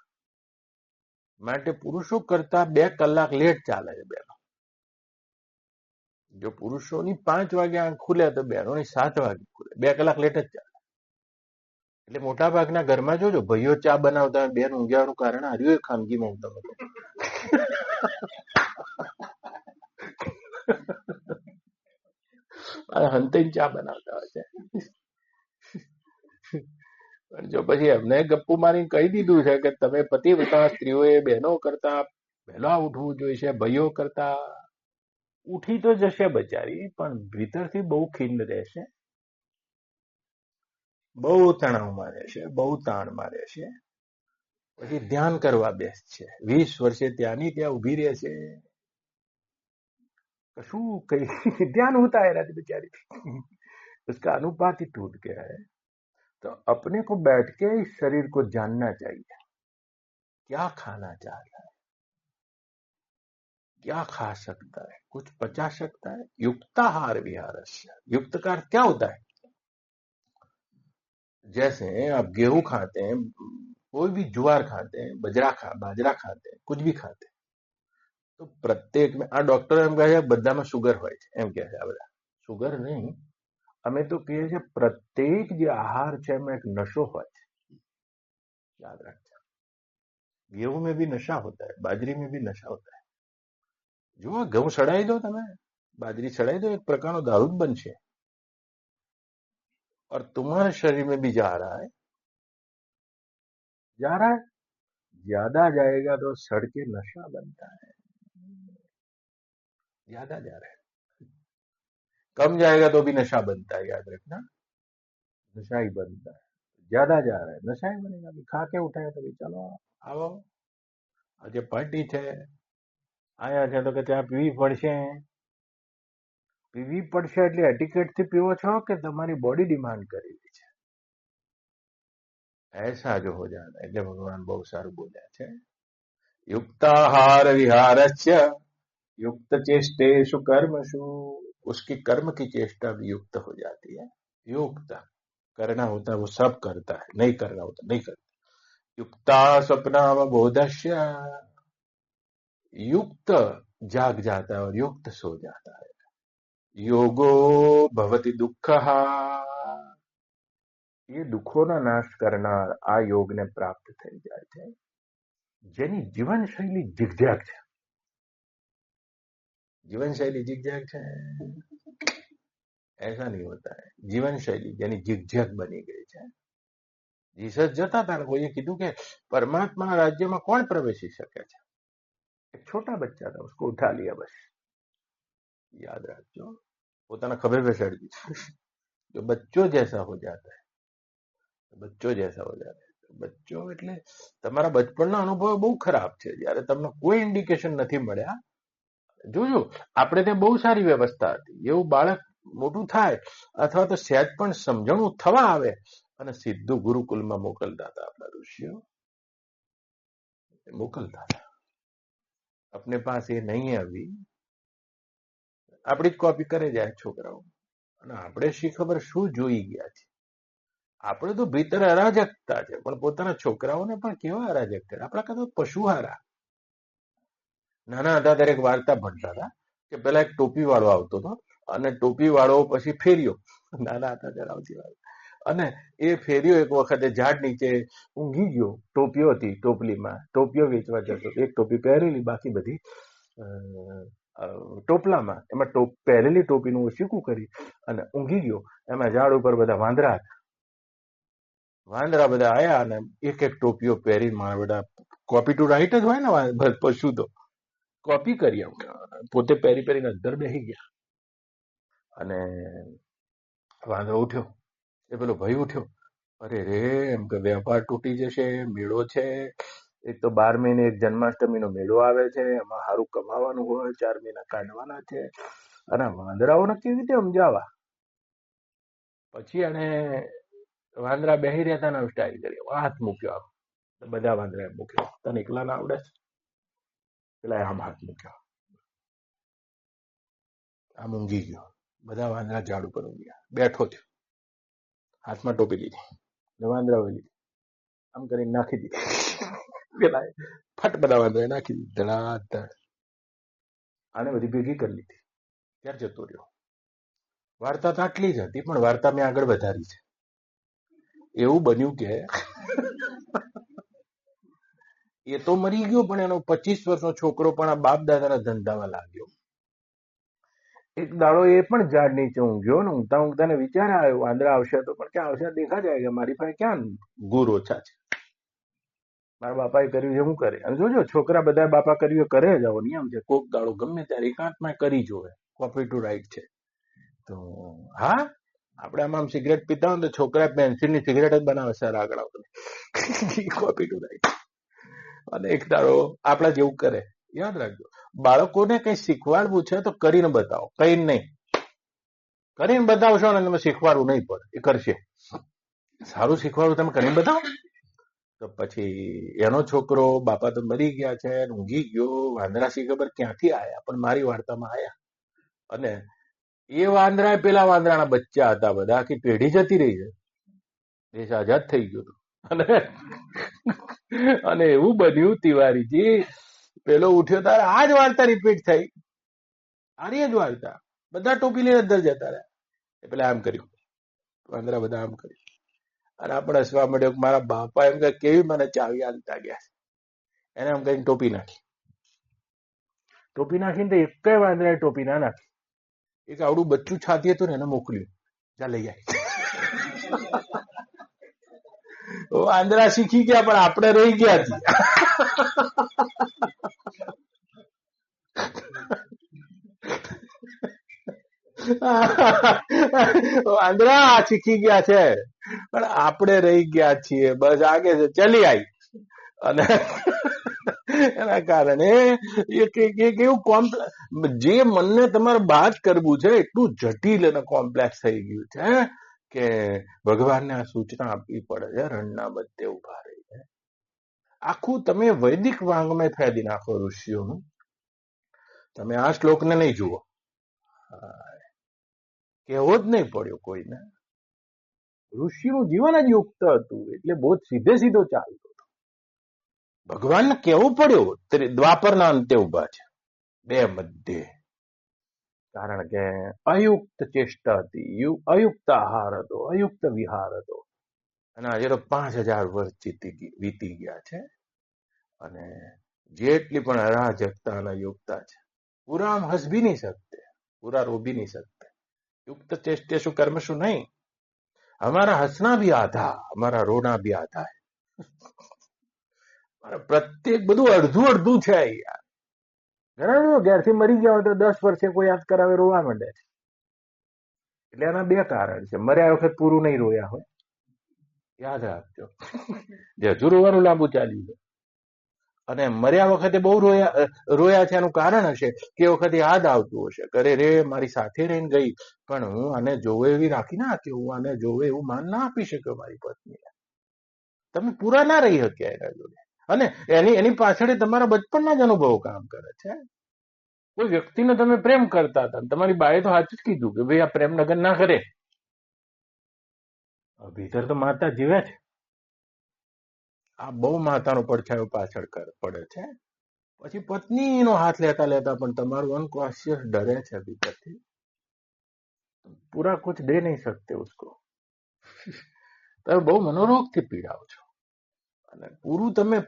માટે પુરુષો કરતા 2 કલાક લેટ ચાલે છે બહેનો. જો પુરુષોની 5 વાગે આંખ ખુલે તો બહેનોની 7 વાગે ખુલે, 2 કલાક લેટ જ ચાલે. એટલે મોટા ભાગના ઘરમાં જોજો ભાઈઓ ચા બનાવતા હોય, બેન ઊંઘ્યાનું કારણ હાર્યું એ ખાનગીમાં હું તમે હંતાઈ ચા બનાવતા હોય છે. પણ જો પછી એમને ગપ્પુ મારીને કહી દીધું છે કે તમે પતિવ્રતા સ્ત્રીઓએ બહેનો કરતા વહેલા ઉઠવું જોઈએ, ભાઈઓ કરતા, ઉઠી તો જશે બચારી પણ ભીતરથી બહુ ખીન રહેશે, બહુ તણાવમાં રહેશે, બહુ તાણમાં રહેશે. પછી ધ્યાન કરવા બેસશે, 20 વર્ષે ત્યાંની ત્યાં ઉભી રહેશે, कशु कहीं ध्यान होता है ना बेचारी, उसका अनुपात ही टूट गया है. तो अपने को बैठ के इस शरीर को जानना चाहिए, क्या खाना चाहता है, क्या खा सकता है, कुछ पचा सकता है. युक्ताहार विहार, युक्त का अर्थ क्या होता है? जैसे आप गेहूं खाते हैं, कोई भी ज्वार खाते हैं, बाजरा खाते हैं, कुछ भी खाते हैं, તો પ્રત્યેકમાં આ ડોક્ટર એમ કહે છે બધામાં સુગર હોય છે, એમ કહે છે આ બધા. સુગર નહીં, અમે તો કહીએ છીએ પ્રત્યેક જે આહાર છે એમાં એક નશો હોય છે, યાદ રાખજો. गेहूं में भी नशा होता है, बाजरी में भी नशा होता है. જો ઘઉં સડાઈ દો તમે, बाजरी सड़ाई दो, एक प्रकार का दारू बन છે और तुम्हारे शरीर में भी जा रहा है, ज्यादा जाएगा तो सड़ के नशा बनता है, ज्यादा जा रहा है. कम जाएगा तो भी नशा बनता है, याद रखना, नशा ही बनता है. ज्यादा जा रहा है नशा ही बनेगा. खा के उठाए तो भाई चलो आओ આજે પાર્ટી છે, આયા છે તો કે ત્યાં પીવી પડશે એટલે એટિકેટથી પીવો છો કે તમારી બોડી ડિમાન્ડ કરી રહી છે, ऐसा जो हो जाता है. એટલે ભગવાન બહુ સારું બોલ્યા છે, युक्ताहार विहारस्य युक्त चेष्टेषु कर्मसु. उसकी कर्म की चेष्टा भी युक्त हो जाती है. युक्त करना होता है वो सब करता है, नहीं करना होता नहीं करता. युक्ता स्वप्नावबोधस्य, युक्त जाग जाता है और युक्त सो जाता है. योगो भवति दुःखः, ये दुखोना नाश करनार आ योगने प्राप्त થઈ જાય છે. જેની જીવનશૈલી જિગજાગ છે, जीवनशैली जिगजैग है, ऐसा नहीं होता है. जीवनशैली यानी जिगजैग बनी गई है. जीसस जता था, कोઈએ કીધું કે પરમાત્માના રાજ્યમાં કોણ પ્રવેશી શકે છે? एक छोटा बच्चा था, उसको उठा लिया बस. याद रखो, પોતાના ખભે બેસાડી દીધું. जो बच्चों जैसा हो जाता है, बच्चों जैसा हो जाता है. બચ્ચો એટલે તમારા બચપણના અનુભવ બહુ ખરાબ છે, જ્યારે તમને કોઈ ઇન્ડિકેશન નથી મળ્યા. જોજો આપણે ત્યાં બહુ સારી વ્યવસ્થા હતી, એવું બાળક મોટું થાય અથવા તો સહેજ પણ સમજણું થવા આવે અને સીધું ગુરુકુલમાં મોકલતા હતા આપણા ઋષિઓ, મોકલતા હતા. अपने पास ये नहीं है अभी, આપણી જ કોપી કરે જાય છોકરાઓ. અને આપણે શી ખબર શું જોઈ ગયા છે. આપણે તો ભીતર અરાજકતા છે, પણ પોતાના છોકરાઓને પણ કેવા અરાજક કરે. આપણા કરતા પશુ હારા. નાના હતા ત્યારે એક વાર્તા ભણતા હતા કે પેલા એક ટોપી વાળો આવતો હતો અને ટોપી વાળો પછી ફેર્યો. નાના હતા ત્યારે આવતી વાત. અને એ ફેર્યો એક વખતે ઝાડ નીચે ઊંઘી ગયો. ટોપીઓ હતી ટોપલીમાં, ટોપીઓ વેચવા જતો. એક ટોપી પહેરેલી, બાકી બધી ટોપલામાં. એમાં પહેરેલી ટોપીનું ઓછીકું કરી અને ઊંઘી ગયો. એમાં ઝાડ ઉપર બધા વાંદરા હતા. વાંદરા બધા આયા અને એક એક ટોપીઓ પહેરી મારા બધા કોપી ટુ રાઈટ જ હોય ને પશુ તો કોપી કરી. પોતે પહેરી પહેરીને અંદર બેસી ગયા અને વાંદરો ઉઠ્યો. એ પેલો ભાઈ ઉઠ્યો, અરે રે એમ કે વેપાર તૂટી જશે, મેળો છે, એક તો 12 મહિને એક જન્માષ્ટમીનો મેળો આવે છે, એમાં સારું કમાવાનું હોય, 4 મહિના કાઢવાના છે, અને વાંદરાઓને કેવી રીતે સમજાવવા. પછી એને વાંદરા બેહી રહ્યા હતા ને સ્ટાઇલ કરી હાથ મૂક્યો, આમ બધા વાંદરા મૂક્યો, તને એકલા ના આવડે, પેલા આમ હાથ મૂક્યો, આમ ઊંઘી ગયો, બધા વાંદરા ઝાડ ઉપર ઊંઘ્યા, બેઠો થયો, હાથમાં ટોપી લીધી ને વાંદરાઓ લીધી, આમ કરીને નાખી દીધી, પેલા ફટ બધા વાંદરા નાખી દીધી ધડાધડ, આને બધી ભેગી કરી લીધી, ત્યારે જતો રહ્યો. વાર્તા તો આટલી જ હતી, પણ વાર્તા મેં આગળ વધારી છે. એવું બન્યું કે એ તો મરી ગયો, પણ એનો 25 વર્ષનો છોકરો પણ આ બાપ દાદાના ધંધામાં લાગ્યો. એક દાડો એ પણ ઝાડ નીચે ઊંઘ્યો ને ઊંઘતા ઊંઘતા ને વિચાર આવ્યો વાંદરા આવશે તો, પણ ક્યાં આવશે દેખા જાય, મારી પાસે ક્યાં ગુર ઓછા છે, મારા બાપાએ કર્યું છે હું કરે. અને જોજો છોકરા બધા બાપા કર્યું કરે જ, આવો નિયમ છે, કોક દાડો ગમે ત્યારે એકાંતમાં કરી જોવે, કોપી ટુ રાઈટ છે. તો હા, આપણે આમ સિગરેટ પીતા હોય તો છોકરા પેન્સિલની સિગરેટ જ બનાવે સર આગળ આવતો, કોપી ટુ રાઈટ. અને એક દાડો આપણા જેવું કરે. યાદ રાખજો, બાળકોને કઈ શીખવાડવું છે તો કરીને બતાવો, કઈ નહીં, કરીને બતાવશો ને તમે શીખવાડવું નહીં પડે, એ કરશે. સારું શીખવાડવું તમે કરીને બતાવો. તો પછી એનો છોકરો બાપા તો મરી ગયા છે, ઊંઘી ગયો, વાંદરા શી ખબર ક્યાંથી આયા, પણ મારી વાર્તામાં આયા. અને એ વાંદરા પેલા વાંદરાના બચ્ચા હતા, બધા આખી પેઢી જતી રહી છે, દેશ આઝાદ થઈ ગયો હતો. અને એવું બન્યું તિવારીજી, પેલો ઉઠ્યો તારે આ જ વાર્તા રિપીટ થઈ, આની જ વાર્તા, બધા ટોપી લઈને અંદર જતા રહ્યા. પેલા આમ કર્યું, વાંદરા બધા આમ કર્યું, અને આપણે હસવા મળ્યો, મારા બાપા એમ કે કેવી મને ચાવી આલતા ગયા. એને આમ કહીને ટોપી નાખી, ટોપી નાખીને તો એક વાંદરાએ ટોપી ના નાખી, એક આવડું બચ્ચું છાતી હતું ને એને મોકલ્યું, જા લઈ આવી. વાંદરા શીખી ગયા, પણ આપણે રહી ગયા છીએ. વાંદરા શીખી ગયા છે, પણ આપણે રહી ગયા છીએ, બસ આગે છે ચલી આવી. અને એના કારણે કેવું જે મનને તમારે બાદ કરવું છે એટલું જટિલ અને કોમ્પ્લેક્સ થઈ ગયું છે કે ભગવાનને આ સૂચના આપવી પડે છે, રણના મધ્ય ઉભા રહીને. આખું તમે વૈદિક વાંગમય ફેદી નાખો ઋષિઓનું. તમે આ શ્લોકને નહીં જુઓ, કહેવો જ નહીં પડ્યો કોઈને. ઋષિનું જીવન જ યુક્ત હતું, એટલે બહુ સીધે સીધો ચાલતો હતો. ભગવાનને કહેવું પડ્યો દ્વાપરના અંતે ઉભા છે, બે મધ્યે, કારણ કે અયુક્ત ચેષ્ટા હતી, અયુક્ત આહાર હતો, અયુક્ત વિહાર હતો. અને આજે તો 5000 વર્ષ વીતી ગયા છે, અને જેટલી પણ અરાજકતા અને યુક્તા છે, પૂરા हम हंस भी नहीं सकते, पूरा रो भी नहीं सकते. युक्त चेष्टे શું કર્મ શું નહીં, हमारा हंसना भी आधा, हमारा रोना भी आधा है. પ્રત્યેક બધું અડધું અડધું છે યાર. ઘણા ઘેરથી મરી ગયા હોય તો 10 વર્ષે કોઈ યાદ કરાવે રોવા માંડે છે. એટલે એના બે કારણ છે, મર્યા વખત પૂરું નહીં રોયા હોય, યાદ રાખજો. જે હજુ રોવાનું લાંબુ ચાલ્યું છે, અને મર્યા વખતે બહુ રોયા છે, એનું કારણ હશે કે એ વખતે યાદ આવતું હશે, કરે રે મારી સાથે રહીને ગઈ, પણ હું આને જોવે એવી રાખી ના હતી, હું આને જોવે એવું માન ના આપી શક્યો મારી પત્નીને. તમે પૂરા ના રહી શક્યા એના જોડે, અને એની પાછળ તમારા બચપણના જ અનુભવો કામ કરે છે. કોઈ વ્યક્તિને તમે પ્રેમ કરતા હતા, તમારી બાએ તો સાચું જ કીધું કે ભાઈ આ પ્રેમ લગન ના કરે. ભીતર તો માતા જીવે છે, આ બહુ માતાનો પડછાયો પાછળ પડે છે. પછી પત્નીનો હાથ લેતા લેતા પણ તમારું અનકોન્શિયસ ડરે છે ભીતરથી, પૂરા કુછ દે નહીં શકતે ઉસકો. તમે બહુ મનોરોગથી પીડાવ છો, અને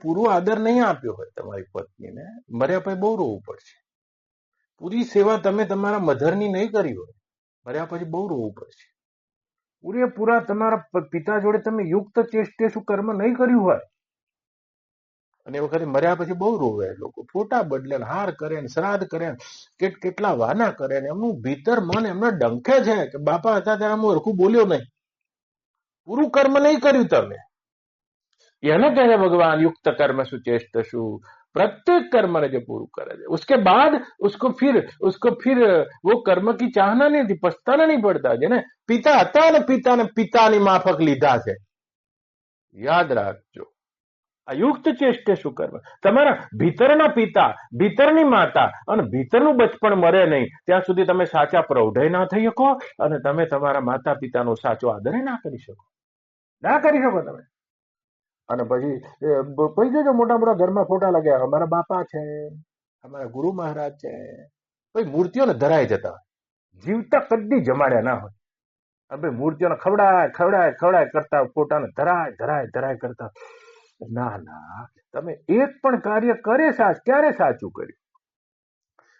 પૂરું આદર નહીં આપ્યો હોય તમારી પત્નીને, મર્યા પછી બહુ રોવું પડશે. પૂરી સેવા તમે તમારા મધરની નહીં કરી હોય, મર્યા પછી બહુ રોવું પડશે. પૂરેપૂરા તમારા પિતા જોડે તમે યુક્ત ચેષ્ટે શું કર્મ નહીં કર્યું હોય, અને એ વખતે મર્યા પછી બહુ રોવે લોકો, ફોટા બદલે, હાર કરે, શ્રાદ્ધ કરે, કેટલા વાના કરે, એમનું ભીતર મન એમને ડંખે છે કે બાપા હતા ત્યારે હું હરખું બોલ્યો નહીં, પૂરું કર્મ નહીં કર્યું તમે. એને કહે છે भगवान युक्त कर्म सुचेष्टसु, प्रत्येक कर्म ने जो पूर्ण करे છે उसके बाद उसको फिर वो कर्म की चाहना नहीं थी, पछताना नहीं पड़ता। જેને પિતા હતા ને પિતાને પિતાની માફક લીધા છે, યાદ રાખજો। આ યુક્ત ચેષ્ટેશુ કર્મ, તમારા ભીતરના પિતા, ભીતરની માતા અને ભીતરનું બચપણ મરે નહીં ત્યાં સુધી તમે સાચા પ્રૌઢય ના થઈ શકો અને તમે તમારા માતા પિતાનો સાચો આદર ના કરી શકો, ના કરી શકો તમે। અને પછી જોજો મોટા મોટા ઘરમાં ફોટા લગાવ્યા, અમારા બાપા છે, અમારા ગુરુ મહારાજ છે, પછી મૂર્તિઓને ધરાઈ જતા, જીવતા કદી જમાડ્યા ના હોય। હવે મૂર્તિઓને ખવડાય ખવડાય ખવડાય કરતા, ફોટાને ધરાય ધરાય ધરાય કરતા। ના ના, તમે એક પણ કાર્ય ક્યારે સાચું કર્યું?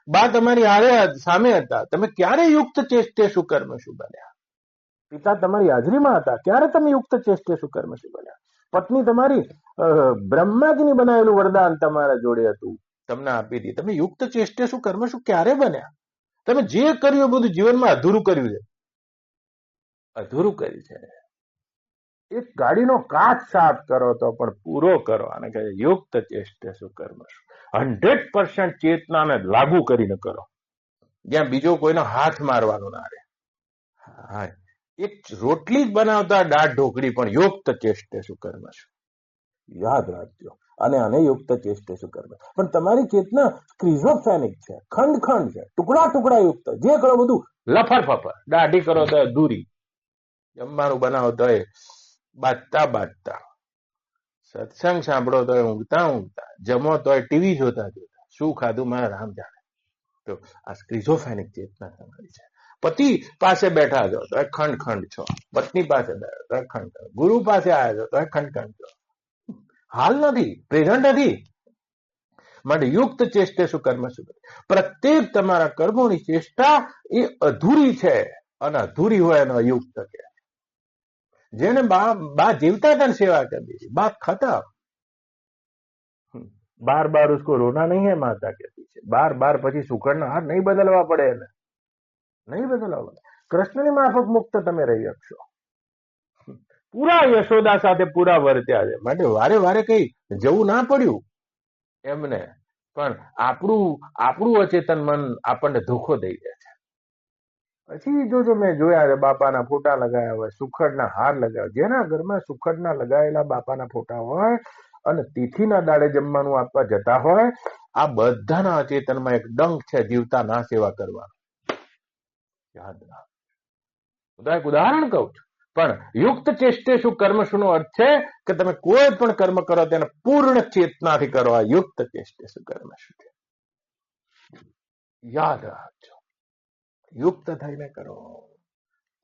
બા તમારી સામે હતા, તમે ક્યારે યુક્ત ચેષ્ટેશુ કર્મશુ બન્યા? પિતા તમારી હાજરીમાં હતા, ક્યારે તમે યુક્ત ચેષ્ટેશુ કર્મશુ બન્યા? પત્ની તમારી બ્રહ્માજીની બનાવેલું વરદાન તમારા જોડે હતું, તમને આપી દી, તમે યુક્ત ચેષ્ટેશુ કર્મશુ ક્યારે બન્યા? તમે જે કર્યું બધું જીવનમાં અધૂરું કર્યું છે, અધૂરું કર્યું છે। એક ગાડીનો કાચ સાફ કરો તો પણ પૂરો કરો, આને કહે યુક્ત ચેષ્ટેશુ કર્મશુ। 100% ચેતનાને લાગુ કરીને કરો, જ્યાં બીજો કોઈનો હાથ મારવાનો ના રહે। હા, એક રોટલી જ બનાવતા દાળ ઢોકળી પણ યુક્ત ચેષ્ટેશુ કર્મશુ, યાદ રાખજો। અને આને યુક્ત ચેષ્ટેશુ કર્મ, પણ તમારી ચેતના સ્કિઝોફ્રેનિક છે, ખંડ ખંડ છે, ટુકડા ટુકડા યુક્ત, જે કરો બધું લફર ફફર, દાઢી કરો તો અધૂરી, જમવાનું બનાવો તો બાજતા બાજતા, સત્સંગ સાંભળો તો ઊંઘતા ઊંઘતા, જમો તો ટીવી જોતા જોતા, શું ખાધું મારા રામ જાણે। તો આ સ્કિઝોફ્રેનિક ચેતના તમારી છે। પતિ પાસે બેઠા છો તો ખંડ ખંડ છો, પત્ની પાસે બેઠા તો ખંડ ખંડ, ગુરુ પાસે આવ્યા છો તો ખંડ ખંડ છો, હાલ નથી, પ્રેઝન્ટ નથી। માટે યુક્ત ચેષ્ટેશુ કર્મશુ, પ્રત્યેક તમારા કર્મોની ચેષ્ટા એ અધૂરી છે, અને અધૂરી હોય એનો અયુક્ત કે। જેને બા જીવતા હતા ને સેવા કરી दी, बात खत्म, बार बार उसको रोना नहीं है, माता कहती है, बार बार પછી સુખડના હાર નહીં બદલવા પડે એને, નહીં બદલવા પડે। કૃષ્ણની માફક મુક્ત તમે રહી શકશો, પૂરા યશોદા સાથે પૂરા વર્ત્યા છે, માટે વારે વારે કઈ જવું ના પડ્યું એમને, પણ આપણું અચેતન મન આપણને ધોખો દઈ દે છે। પછી જોજો મેં જોયા છે, બાપાના ફોટા લગાવ્યા હોય, સુખડના હાર લગાવ્યા, જેના ઘરમાં સુખડના લગાવેલા બાપાના ફોટા હોય અને તિથિના દાડે જમવાનું આપવા જતા હોય, આ બધાના અચેતનમાં એક ડંક છે, જીવતા ના સેવા કરવાનો, યાદ રાખ। એક ઉદાહરણ કહું છું, પણ યુક્ત ચેષ્ટેશુ કર્મશુ નો અર્થ છે કે તમે કોઈ પણ કર્મ કરો તેને પૂર્ણ ચેતનાથી કરો, આ યુક્ત ચેષ્ટેશુ કર્મશુ છે, યાદ રાખજો। યુક્ત થઈને કરો,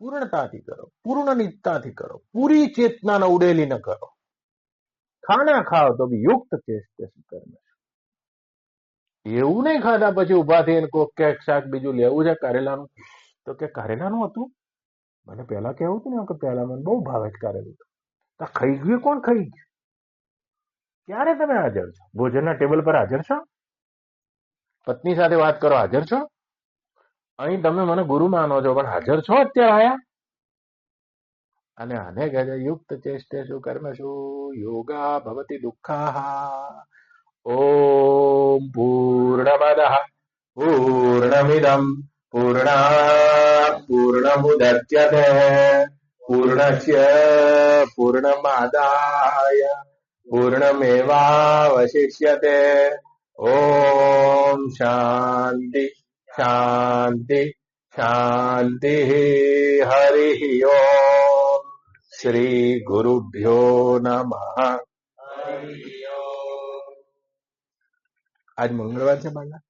પૂર્ણતાથી કરો, પૂર્ણ નિષ્ઠાથી કરો, પૂરી ચેતનાને ઉડેલી ન કરો। ખાના ખાઓ તો બી યુક્ત ચેષ્ટેશુ કર્મશુ, એવું નહીં ખાધા પછી ઉભા થઈને કોક કે શાક બીજું લેવું છે કારેલાનું, તો કે કારેલાનું હતું, મને પહેલા કેવું હતું ને કે પહેલા મને બહુ ભાવે છે કારેલું, તો ખાઈ ગયું, કોણ ખાઈ ગયું? ક્યારે તમે હાજર છો? ભોજનના ટેબલ પર હાજર છો? પત્ની સાથે વાત કરો, હાજર છો? અહીં તમે મને ગુરુ માનો છો, પણ હાજર છો અત્યારે આયા? અને આને કહે છે યુક્ત ચેષ્ટેશુ કર્મશુ યોગા ભવતિ દુઃખાહ। ઓમ પૂર્ણમદઃ પૂર્ણમિદં પૂર્ણાત પૂર્ણમુદચ્યતે પૂર્ણસ્ય પૂર્ણમાદાય પૂર્ણમેવાવશિષ્યતે। ઓમ શાંતિ શાંતિ શાંતિ। હરિ ઓમ શ્રી ગુરુભ્યો નમઃ। આજ મંગળવાર છે બાળા,